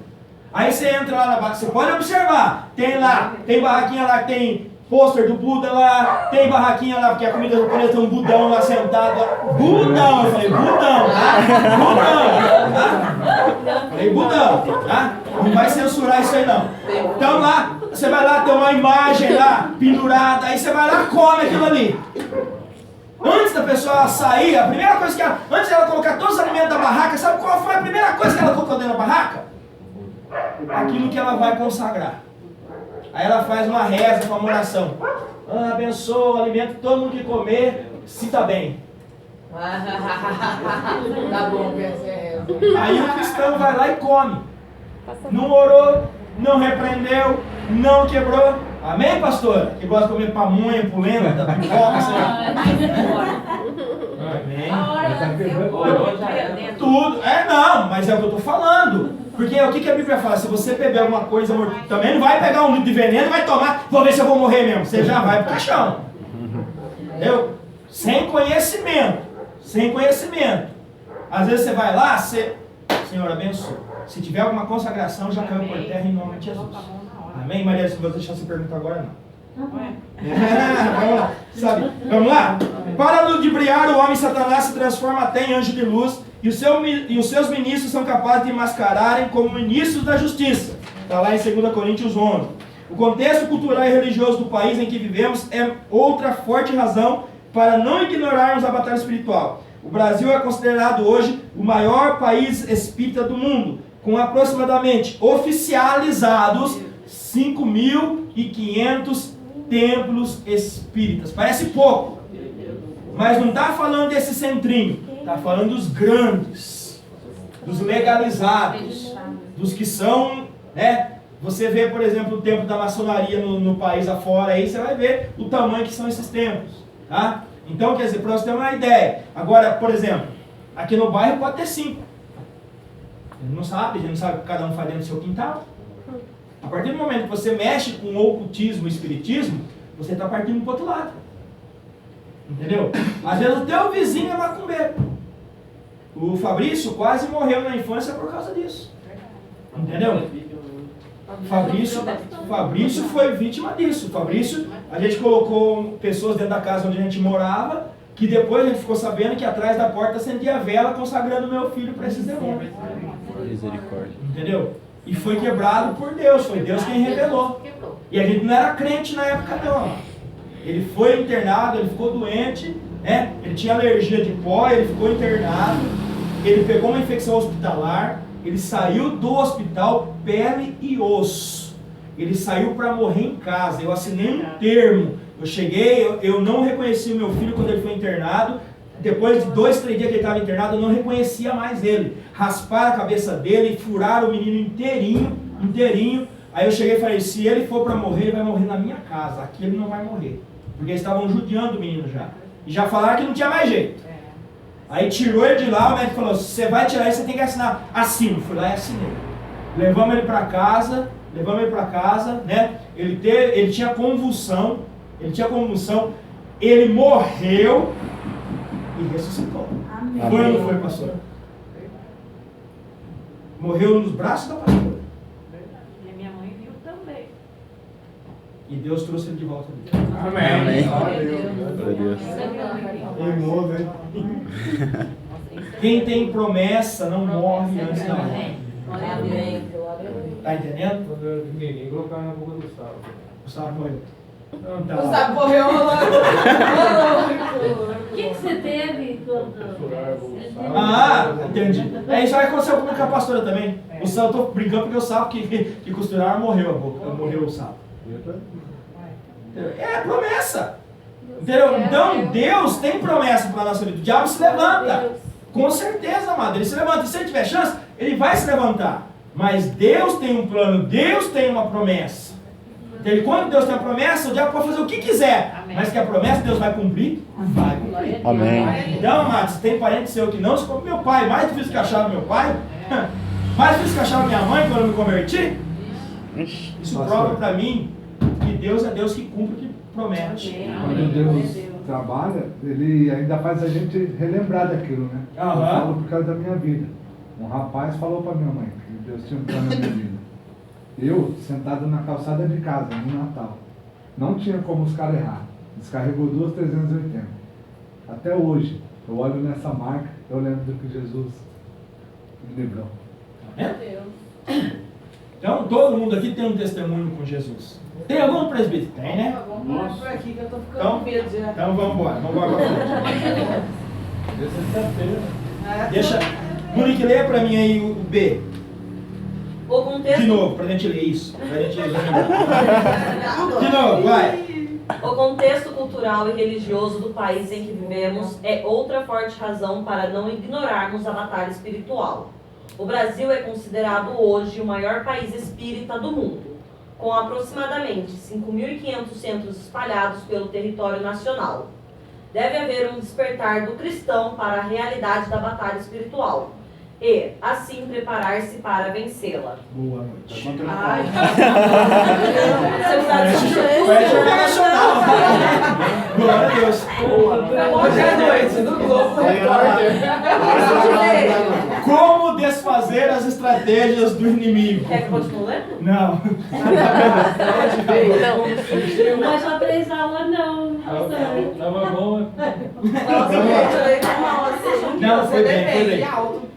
Aí você entra lá na barraca, você pode observar. Tem barraquinha lá que tem pôster do Buda lá, tem barraquinha lá, porque a comida japonesa tem um budão lá sentado. Budão, eu falei, budão, tá? Budão, tá? Falei, budão, tá? Não vai censurar isso aí não. Então lá, você vai lá, tem uma imagem lá, pendurada, aí você vai lá e come aquilo ali. Antes da pessoa sair, a primeira coisa que ela, antes dela colocar todos os alimentos da barraca, sabe qual foi a primeira coisa que ela colocou dentro da barraca? Aquilo que ela vai consagrar. Aí ela faz uma reza, uma oração. Abençoa o alimento, todo mundo que comer, sinta bem. Tá bom, reza. Aí o cristão vai lá e come. Não orou, não repreendeu, não quebrou. Amém, pastora? Que gosta de comer pamonha, polenta, da pipoca, sei lá. Amém. Tudo. Não, mas é o que eu estou falando. Porque o que a Bíblia fala? Se você beber alguma coisa, também não vai pegar um litro de veneno e vai tomar, vou ver se eu vou morrer mesmo. Você já vai pro caixão. Entendeu? Sem conhecimento. Sem conhecimento. Às vezes você vai lá, Senhor, abençoe. Se tiver alguma consagração, já caiu por terra em nome de Jesus. Amém, Maria? Se você deixar você perguntar agora, não. Vamos lá, sabe? Vamos lá? Para ludibriar o homem, Satanás se transforma até em anjo de luz, e os seus ministros são capazes de mascararem como ministros da justiça. Está lá em 2 Coríntios 11. O contexto cultural e religioso do país em que vivemos é outra forte razão para não ignorarmos a batalha espiritual. O Brasil é considerado hoje o maior país espírita do mundo, com aproximadamente oficializados 5.500 templos espíritas. Parece pouco, mas não está falando desse centrinho, está falando dos grandes, dos legalizados, dos que são, né? Você vê, por exemplo, o templo da maçonaria no país afora, aí você vai ver o tamanho que são esses templos, tá? Então, quer dizer, para você ter uma ideia. Agora, por exemplo, aqui no bairro pode ter 5. A gente não sabe o que cada um faz dentro do seu quintal. A partir do momento que você mexe com o ocultismo e o espiritismo, você está partindo para o outro lado. Entendeu? Às vezes o teu vizinho é macumbeiro. O Fabrício quase morreu na infância por causa disso. Entendeu? Fabrício foi vítima disso. Fabrício, a gente colocou pessoas dentro da casa onde a gente morava, que depois a gente ficou sabendo que atrás da porta acendia a vela consagrando meu filho para esses demônios. Misericórdia. Entendeu? E foi quebrado por Deus, foi Deus quem revelou. E a gente não era crente na época não. Ele foi internado, ele ficou doente, né? Ele tinha alergia de pó, ele ficou internado, ele pegou uma infecção hospitalar, ele saiu do hospital pele e osso. Ele saiu para morrer em casa. Eu assinei um termo. Eu cheguei, eu não reconheci o meu filho quando ele foi internado. Depois de 2, 3 dias que ele estava internado, eu não reconhecia mais ele. Rasparam a cabeça dele, furaram o menino inteirinho. Aí eu cheguei e falei, se ele for para morrer, ele vai morrer na minha casa. Aqui ele não vai morrer. Porque eles estavam judiando o menino já. E já falaram que não tinha mais jeito. Aí tirou ele de lá, o médico falou, se você vai tirar ele, você tem que assinar. Assino. Fui lá e assinei. Levamos ele para casa, né? Ele tinha convulsão, ele morreu e ressuscitou. Amém. Foi ou não foi, pastor? Morreu nos braços da pastora. E minha mãe viu também. E Deus trouxe ele de volta. Amém. Glória a Deus. Quem tem promessa não morre antes da morte. Tá entendendo? Quando eu era pequenininho, colocaram na boca do sapo. O sapo morreu. O sapo morreu. O que você teve quando... Entendi. Isso aí aconteceu comigo com a pastora também. O sapo, eu tô brincando porque o sapo que costuraram morreu a boca. Morreu o sapo. É promessa. Entendeu? Então Deus tem promessa para a nossa vida. O diabo se levanta. Com certeza, amado. Ele se levanta. E se ele tiver chance, ele vai se levantar. Mas Deus tem um plano. Deus tem uma promessa. Então, quando Deus tem uma promessa, o diabo pode fazer o que quiser. Amém. Mas que a promessa Deus vai cumprir? Vai cumprir. Amém. Então, amado, se tem parente seu que não se compra, meu pai, mais difícil que achava meu pai, mais difícil que achava minha mãe quando eu me converti. Isso prova para mim que Deus é Deus que cumpre o que promete. Quando Deus trabalha, Ele ainda faz a gente relembrar daquilo, né? Eu falo por causa da minha vida. Um rapaz falou para minha mãe que Deus tinha um plano na minha vida. Eu, sentado na calçada de casa, no Natal, não tinha como os caras errar. Descarregou 2,380. Até hoje, eu olho nessa marca, eu lembro do que Jesus me livrou. Meu Deus. Então, todo mundo aqui tem um testemunho com Jesus. Tem algum presbítero? Tem, né? Vamos por aqui que eu tô ficando com medo já. Então vamos embora pra frente. Deixa. Monique, leia pra mim aí o B. O contexto... De novo, pra gente ler isso. De novo, vai. O contexto cultural e religioso do país em que vivemos é outra forte razão para não ignorarmos a batalha espiritual. O Brasil é considerado hoje o maior país espírita do mundo, com aproximadamente 5.500 centros espalhados pelo território nacional. Deve haver um despertar do cristão para a realidade da batalha espiritual e, assim, preparar-se para vencê-la. Boa noite. Ai, glória a Deus. Hoje é noite, no Globo Repórter. Como desfazer as estratégias do inimigo? Quer que eu continue lendo? Não. Não é só 3 aulas, não. Tava bom. Não, foi bem.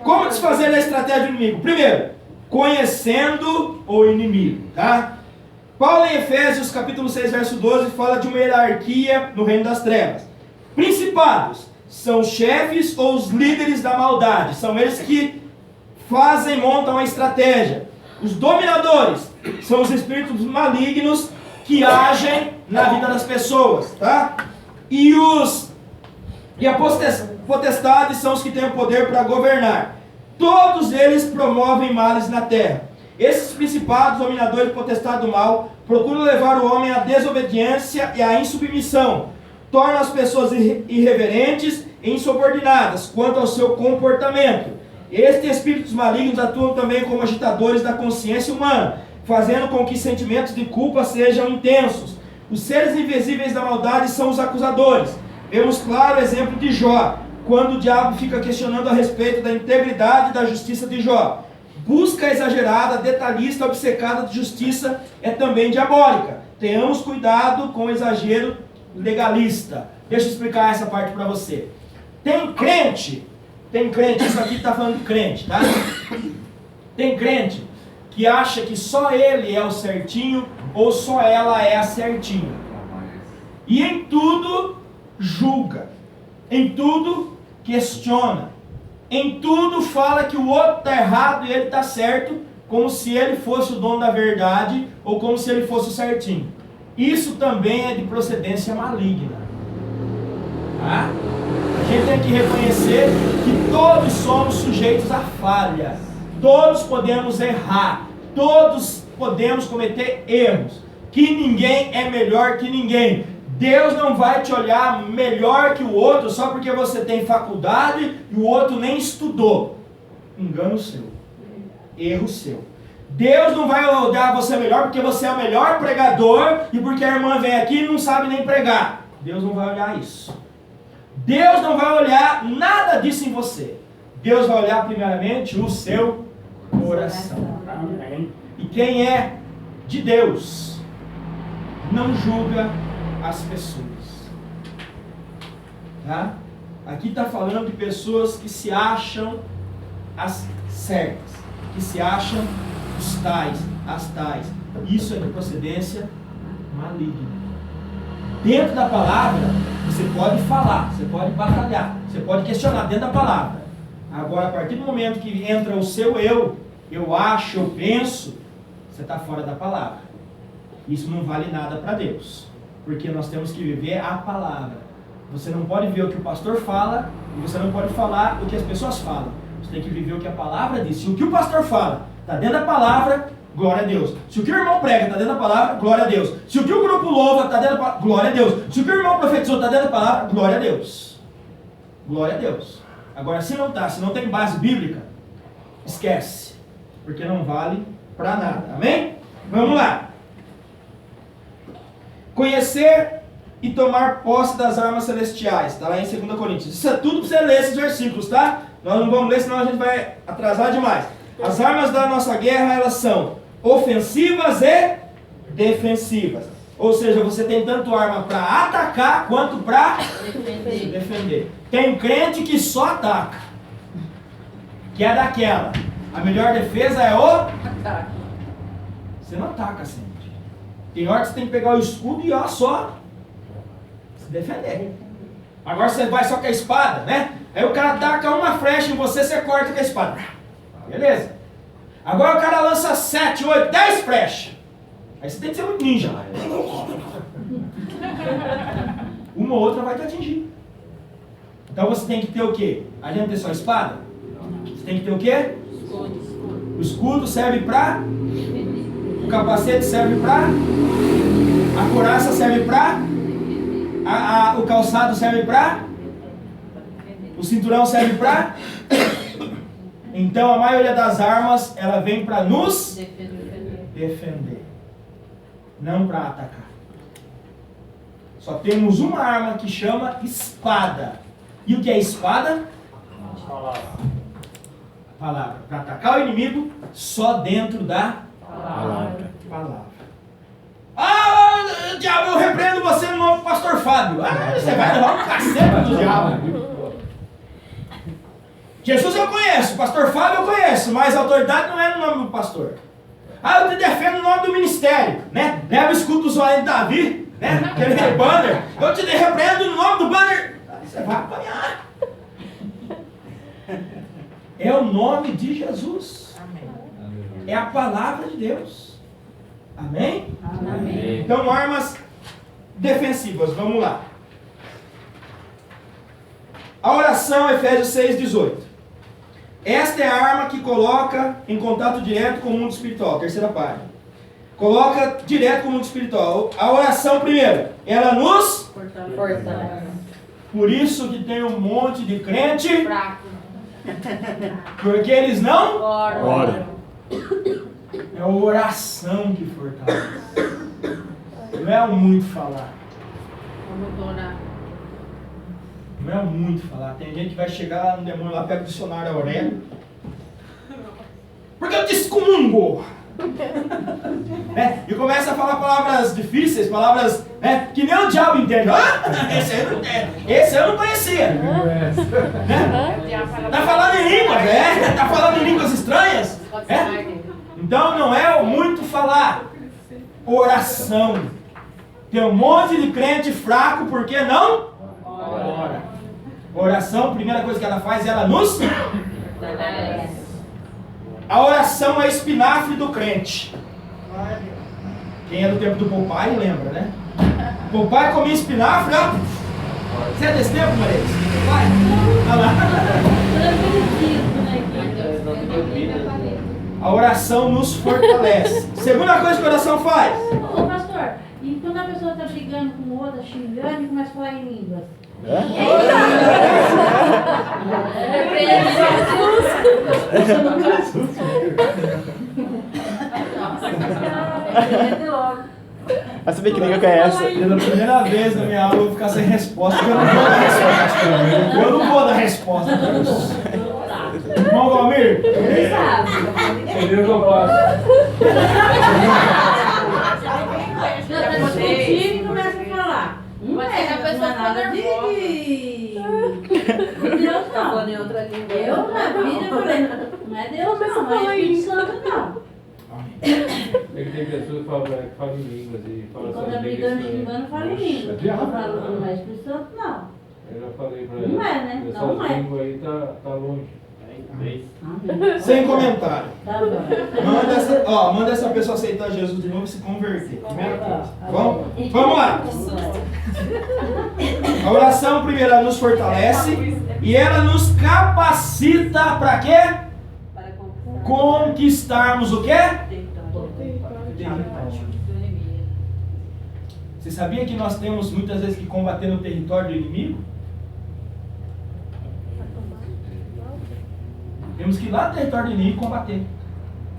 Como desfazer a estratégia do inimigo? Primeiro, conhecendo o inimigo, tá? Paulo em Efésios capítulo 6, verso 12, fala de uma hierarquia no reino das trevas. Principados são os chefes ou os líderes da maldade. São eles que montam a estratégia. Os dominadores são os espíritos malignos que agem na vida das pessoas, tá? E a potestade são os que têm o poder para governar. Todos eles promovem males na terra. Esses principados, dominadores e potestade do mal procuram levar o homem à desobediência e à insubmissão. Tornam as pessoas irreverentes e insubordinadas quanto ao seu comportamento. Estes espíritos malignos atuam também como agitadores da consciência humana, fazendo com que sentimentos de culpa sejam intensos. Os seres invisíveis da maldade são os acusadores. Vemos claro o exemplo de Jó, quando o diabo fica questionando a respeito da integridade e da justiça de Jó. Busca exagerada, detalhista, obcecada de justiça é também diabólica. Tenhamos cuidado com o exagero legalista. Deixa eu explicar essa parte para você. Tem crente, isso aqui está falando de crente, tá? Tem crente que acha que só ele é o certinho ou só ela é a certinha. E em tudo julga, em tudo questiona, em tudo fala que o outro está errado e ele está certo, como se ele fosse o dono da verdade ou como se ele fosse o certinho. Isso também é de procedência maligna. Tá? A gente tem que reconhecer que todos somos sujeitos a falha. Todos podemos errar. Todos podemos cometer erros. Que ninguém é melhor que ninguém. Deus não vai te olhar melhor que o outro só porque você tem faculdade e o outro nem estudou. Engano seu. Erro seu. Deus não vai olhar você melhor porque você é o melhor pregador e porque a irmã vem aqui e não sabe nem pregar. Deus não vai olhar isso. Deus não vai olhar nada disso em você. Deus vai olhar primeiramente o seu coração. Amém. E quem é de Deus não julga as pessoas. Tá? Aqui está falando de pessoas que se acham as certas, que se acham os tais, as tais. Isso é de procedência maligna. Dentro da palavra, você pode falar, você pode batalhar, você pode questionar dentro da palavra. Agora, a partir do momento que entra o seu eu acho, eu penso, você está fora da palavra. Isso não vale nada para Deus, porque nós temos que viver a palavra. Você não pode ver o que o pastor fala e você não pode falar o que as pessoas falam. Você tem que viver o que a palavra diz. Se o que o pastor fala está dentro da palavra, glória a Deus. Se o que o irmão prega está dentro da palavra, glória a Deus. Se o que o grupo louva está dentro da palavra, glória a Deus. Se o que o irmão profetizou está dentro da palavra, glória a Deus. Glória a Deus. Agora, se não está, se não tem base bíblica, esquece. Porque não vale para nada. Amém? Vamos lá. Conhecer e tomar posse das armas celestiais. Está lá em 2 Coríntios. Isso é tudo para você ler esses versículos, tá? Nós não vamos ler, senão a gente vai atrasar demais. As armas da nossa guerra, elas são ofensivas e defensivas. Ou seja, você tem tanto arma para atacar quanto para defender. Tem crente que só ataca. Que é daquela. A melhor defesa é o ataque. Você não ataca sempre. Tem hora que você tem que pegar o escudo e só se defender. Agora você vai só com a espada, né? Aí o cara ataca uma flecha em você, você corta com a espada. Beleza? Agora o cara lança 7, 8, 10 flechas. Aí você tem que ser muito ninja. Uma ou outra vai te atingir. Então você tem que ter o quê? Adianta ter só a espada? Você tem que ter o quê? O escudo serve para... O capacete serve para... A couraça serve para... O calçado serve para... O cinturão serve para... Então a maioria das armas, ela vem para nos defender. Não para atacar. Só temos uma arma que chama espada. E o que é espada? Palavra. Palavra. Para atacar o inimigo, só dentro da Palavra. Ah, diabo, eu repreendo você no nome do pastor Fábio. Ah, você vai levar um cacete do diabo. Jesus eu conheço, o pastor Fábio eu conheço, mas a autoridade não é no nome do pastor. Ah, eu te defendo no nome do ministério, né? Leva o escudo do Zoé de Davi, né? Aquele banner. Eu te repreendo no nome do banner. Você vai apanhar. É o nome de Jesus. É a palavra de Deus. Amém? Amém. Então, armas defensivas. Vamos lá. A oração, Efésios 6:18. Esta é a arma que coloca em contato direto com o mundo espiritual. Terceira página. Coloca direto com o mundo espiritual. A oração, primeiro, ela nos fortalece. Por isso que tem um monte de crente fraco. Porque eles não oram. É a oração que fortalece. Não é o muito falar. Não é muito falar. Tem gente que vai chegar lá no demônio, lá pega o dicionário Aurélio. Porque eu te excomungo. E começa a falar palavras difíceis, palavras que nem o diabo entende. Esse eu não conhecia. Tá falando em línguas, tá falando em línguas estranhas. Então não é o muito falar. Oração. Tem um monte de crente fraco porque não ora. Oração, a primeira coisa que ela faz, ela nos A oração é espinafre do crente. Quem é do tempo do Popeye lembra, né? Popeye comia espinafre, ó. Você é desse tempo, Maria? Vai. Olha lá. A oração nos fortalece. Segunda coisa que a oração faz. Ô pastor, e quando a pessoa está brigando com outra, xingando e começa a falar em línguas? Vai saber que língua que é essa? Pela primeira vez na minha aula eu vou ficar sem resposta, porque eu não vou dar resposta. Eu não vou dar resposta. Irmão Valmir? Ele sabe. Ele não passa. E começa a falar. Não é a pessoa nada de Deus, não. Falando em outra língua. Eu, na vida, eu falei, não é Deus, não, não é Espírito Santo, não. Tem pessoas que falam em línguas e falam quando é brigando, xingando, fala em língua. Eu falo, não é Espírito Santo, não. Eu já falei pra ela. Não é, né? Não é. Língua aí tá longe. Sem comentário. Tá bom. Manda essa pessoa aceitar Jesus de novo e se converter. Primeira coisa. Vamos lá. A oração, primeiro, ela nos fortalece e ela nos capacita para quê? Para conquistarmos o quê? Você sabia que nós temos muitas vezes que combater no território do inimigo? Temos que ir lá no território do inimigo e combater.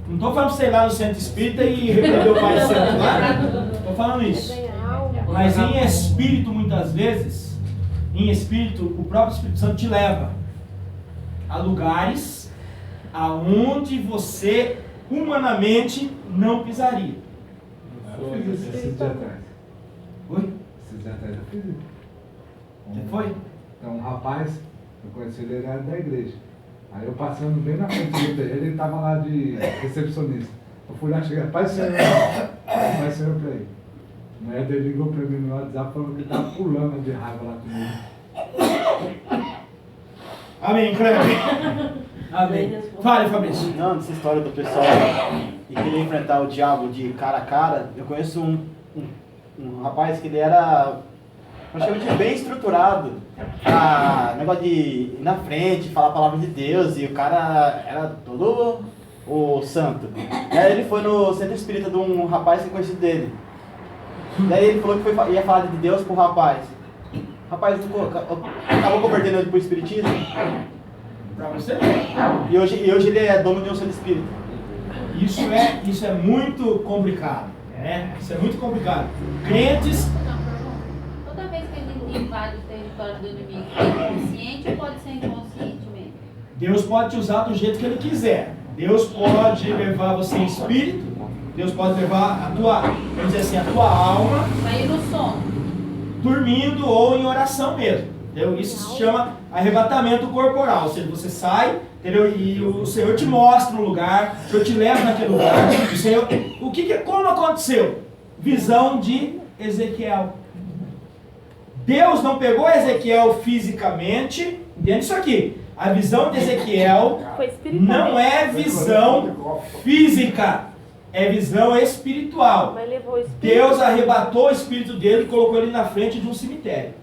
Não estou falando para você ir lá no centro espírita e repreender o pai santo lá. Estou falando isso. Mas em espírito, muitas vezes, em espírito, o próprio Espírito Santo te leva a lugares aonde você humanamente não pisaria. Eu fiz isso esses dias atrás. Oi? Esses dias atrás eu fiz isso. Você foi? Então um rapaz, eu conheci ele, ele era da igreja. Aí eu passando bem na frente dele, ele estava lá de recepcionista. Eu fui lá, cheguei, Pai Senhor pra ele. A mulher dele ligou para mim no WhatsApp falando que estava pulando de raiva lá comigo. Amém, Cleber. Amém. Fale, Fabrício. Não, dessa história do pessoal que queria enfrentar o diabo de cara a cara, eu conheço um rapaz que ele era praticamente bem estruturado. Negócio de ir na frente, falar a palavra de Deus, e o cara era todo o santo. Aí ele foi no centro espírita de um rapaz que é conhecido dele. Daí ele falou que ia falar de Deus pro rapaz. O rapaz acabou convertendo ele pro espiritismo. Pra você? E hoje ele é dono de um centro espírita. Isso é muito complicado. Isso é muito complicado. Crentes. Toda vez que a gente invade o território do inimigo, é consciente ou pode ser inconscientemente? Deus pode te usar do jeito que Ele quiser. Deus pode levar você em espírito Deus pode levar a tua, vamos dizer assim, a tua alma sair no sono, dormindo ou em oração mesmo. Entendeu? Isso se chama arrebatamento corporal. Ou seja, você sai, entendeu? E o Senhor te mostra um lugar, o Senhor te leva naquele lugar. O Senhor, como aconteceu? Visão de Ezequiel. Deus não pegou Ezequiel fisicamente. Entende isso aqui? A visão de Ezequiel não é visão física, é visão espiritual. Deus arrebatou o espírito dele e colocou ele na frente de um cemitério,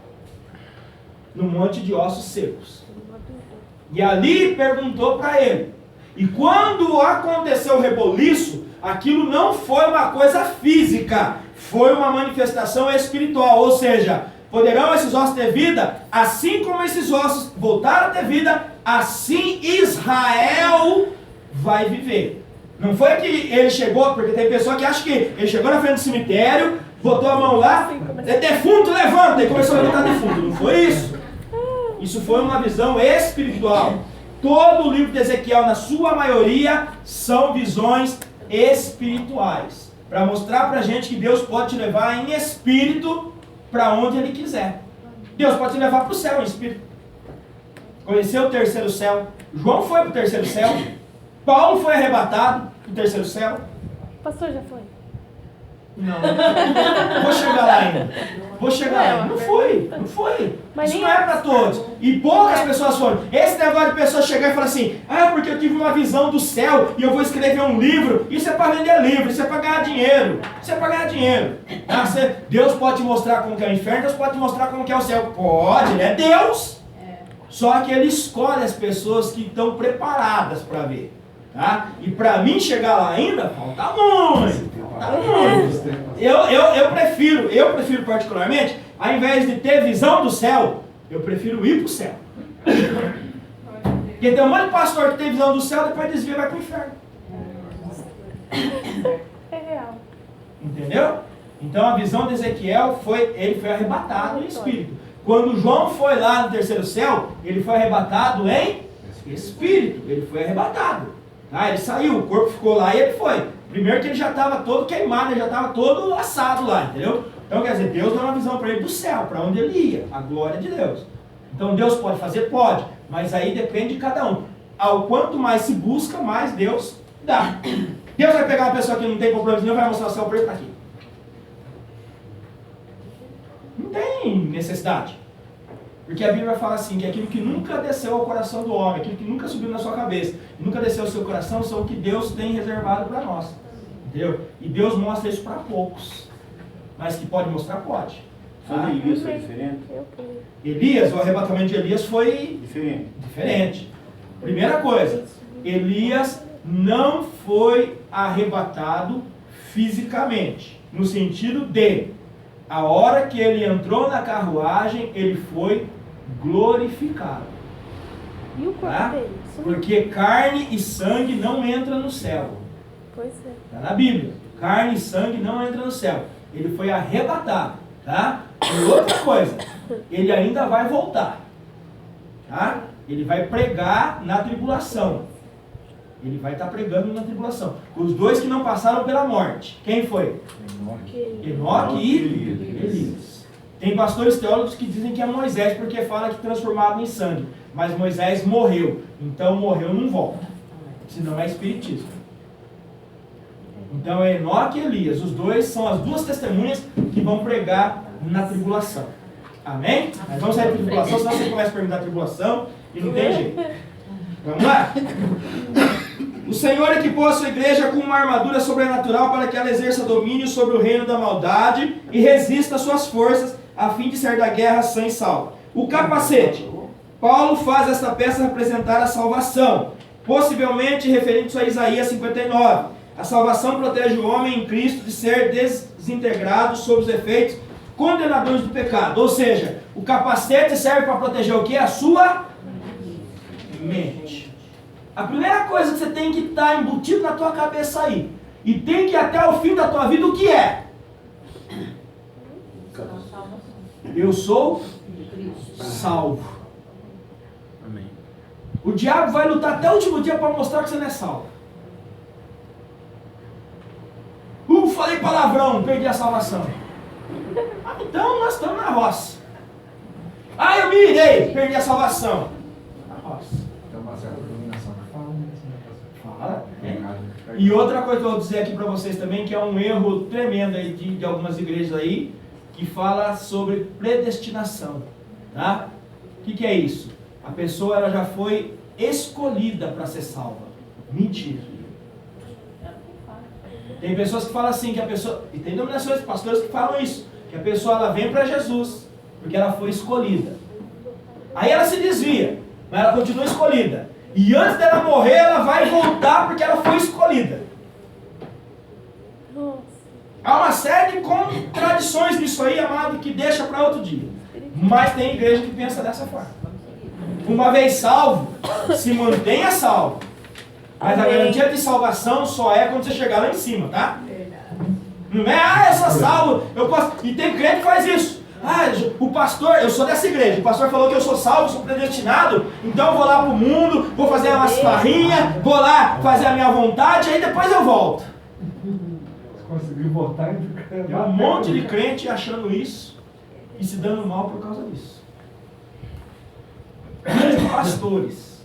num monte de ossos secos. E ali perguntou para ele. E quando aconteceu o reboliço, aquilo não foi uma coisa física, foi uma manifestação espiritual. Ou seja, poderão esses ossos ter vida? Assim como esses ossos voltaram a ter vida, assim Israel vai viver. Não foi que ele chegou, porque tem pessoa que acha que ele chegou na frente do cemitério, botou a mão lá, defunto, levanta, e começou a levantar defunto. Não foi isso. Isso foi uma visão espiritual. Todo o livro de Ezequiel, na sua maioria, são visões espirituais. Para mostrar para a gente que Deus pode te levar em espírito para onde Ele quiser. Deus pode te levar para o céu em espírito. Conheceu o terceiro céu. João foi para o terceiro céu. Paulo foi arrebatado para o terceiro céu. O pastor já foi? Não. Vou chegar lá ainda. Vou chegar lá. Não foi. Isso não é para todos. E poucas pessoas foram. Esse negócio de pessoas chegar e falar assim, porque eu tive uma visão do céu e eu vou escrever um livro. Isso é para vender livro, isso é para ganhar dinheiro. Deus pode te mostrar como que é o inferno, Deus pode te mostrar como que é o céu. Pode, né? Deus. Só que Ele escolhe as pessoas que estão preparadas para ver. Tá? E para mim chegar lá ainda, falta muito. Eu prefiro particularmente, ao invés de ter visão do céu, eu prefiro ir para o céu. Porque tem um monte de pastor que tem visão do céu, depois desvia e vai para o inferno. É real. Entendeu? Então a visão de Ezequiel ele foi arrebatado em espírito. Quando João foi lá no terceiro céu, ele foi arrebatado em espírito. Ele foi arrebatado. Ele saiu, o corpo ficou lá e ele foi. Primeiro que ele já estava todo queimado, ele já estava todo assado lá, entendeu? Então quer dizer, Deus deu uma visão para ele do céu, para onde ele ia, a glória de Deus. Então Deus pode fazer? Pode, mas aí depende de cada um. Ao quanto mais se busca, mais Deus dá. Deus vai pegar uma pessoa que não tem compromisso nenhum e vai mostrar o céu para ele para aqui. Não tem necessidade. Porque a Bíblia fala assim, que aquilo que nunca desceu ao coração do homem, aquilo que nunca subiu na sua cabeça, nunca desceu ao seu coração, são o que Deus tem reservado para nós. Entendeu? E Deus mostra isso para poucos. Mas que pode mostrar, pode. Sobre Elias foi diferente? Elias, o arrebatamento de Elias foi diferente. Primeira coisa, Elias não foi arrebatado fisicamente, no sentido de, a hora que ele entrou na carruagem, ele foi glorificado. E o corpo dele? Porque carne e sangue não entra no céu. Pois é. Está na Bíblia. Carne e sangue não entra no céu. Ele foi arrebatado. Tá? E outra coisa, ele ainda vai voltar. Tá? Ele vai pregar na tribulação. Ele vai estar pregando na tribulação. Os dois que não passaram pela morte. Quem foi? Enoque e Elias. Tem pastores teólogos que dizem que é Moisés, porque fala que transformado em sangue. Mas Moisés morreu. Então morreu não volta. Senão é espiritismo. Então é Enoque e Elias. Os dois são as duas testemunhas que vão pregar na tribulação. Amém? Mas vamos sair da tribulação, senão você começa a perguntar a tribulação e não tem jeito. Vamos lá? O Senhor equipou a sua igreja com uma armadura sobrenatural para que ela exerça domínio sobre o reino da maldade e resista às suas forças, a fim de sair da guerra sã e salvo. O capacete. Paulo faz esta peça representar a salvação, possivelmente referente a Isaías 59. A salvação protege o homem em Cristo de ser desintegrado sob os efeitos condenadores do pecado. Ou seja, o capacete serve para proteger o que? A sua mente. A primeira coisa que você tem que estar embutido na tua cabeça aí, e tem que ir até o fim da tua vida, o que é? Eu sou salvo. Amém. O diabo vai lutar até o último dia para mostrar que você não é salvo. falei palavrão, perdi a salvação. Então nós estamos na roça. Ah, eu me irei, perdi a salvação. Na roça. Tem uma certa dominação que fala mesmo. Fala. E outra coisa que eu vou dizer aqui para vocês também, que é um erro tremendo aí de algumas igrejas aí, que fala sobre predestinação. Tá? O que é isso? A pessoa ela já foi escolhida para ser salva. Mentira. Tem pessoas que falam assim, que a pessoa, e tem denominações de pastores que falam isso, que a pessoa ela vem para Jesus, porque ela foi escolhida. Aí ela se desvia, mas ela continua escolhida. E antes dela morrer, ela vai voltar porque ela foi escolhida. Há uma série de contradições nisso aí, amado, que deixa para outro dia. Mas tem igreja que pensa dessa forma. Uma vez salvo, se mantenha salvo. Mas a garantia de salvação só é quando você chegar lá em cima, tá? Não é, eu sou salvo, eu posso. E tem crente que faz isso. O pastor, eu sou dessa igreja, o pastor falou que eu sou salvo, sou predestinado, então eu vou lá pro mundo, vou fazer umas farrinhas, vou lá fazer a minha vontade, aí depois eu volto. Se conseguir voltar, tem um monte de crente achando isso e se dando mal por causa disso. Pastores,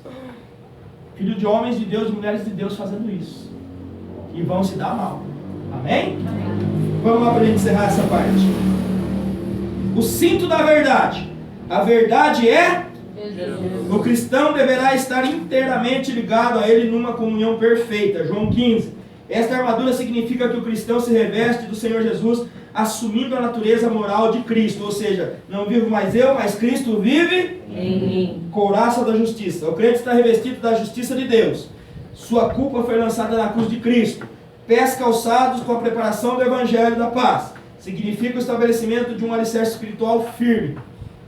filhos de homens de Deus e mulheres de Deus fazendo isso. E vão se dar mal. Amém? Vamos lá para a gente encerrar essa parte. O cinto da verdade. A verdade é? Jesus. O cristão deverá estar inteiramente ligado a ele numa comunhão perfeita. João 15. Esta armadura significa que o cristão se reveste do Senhor Jesus, assumindo a natureza moral de Cristo. Ou seja, não vivo mais eu, mas Cristo vive em mim. Couraça da justiça. O crente está revestido da justiça de Deus. Sua culpa foi lançada na cruz de Cristo. Pés calçados com a preparação do Evangelho da paz. Significa o estabelecimento de um alicerce espiritual firme.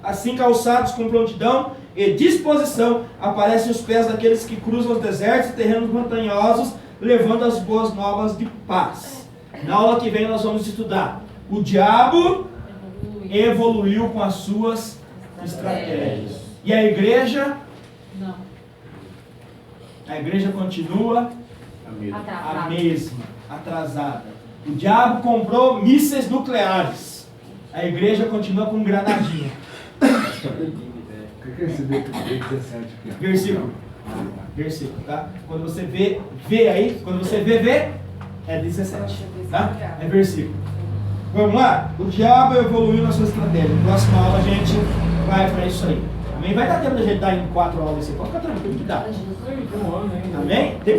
Assim calçados com prontidão e disposição, aparecem os pés daqueles que cruzam os desertos e terrenos montanhosos, levando as boas novas de paz. Na aula que vem nós vamos estudar. O diabo evoluiu com as suas estratégias. E a igreja? Não. A igreja continua a mesma, atrasada. O diabo comprou mísseis nucleares. A igreja continua com granadinha. O que é esse D17 aqui? Versículo. Versículo, tá? Quando você vê aí, quando você vê, é 17. Tá? É versículo. Vamos lá? O diabo evoluiu na sua estratégia. Na próxima aula a gente vai para isso aí. Amém? Vai dar tempo da gente dar em 4 aulas. Você pode ficar tranquilo que dá. Amém?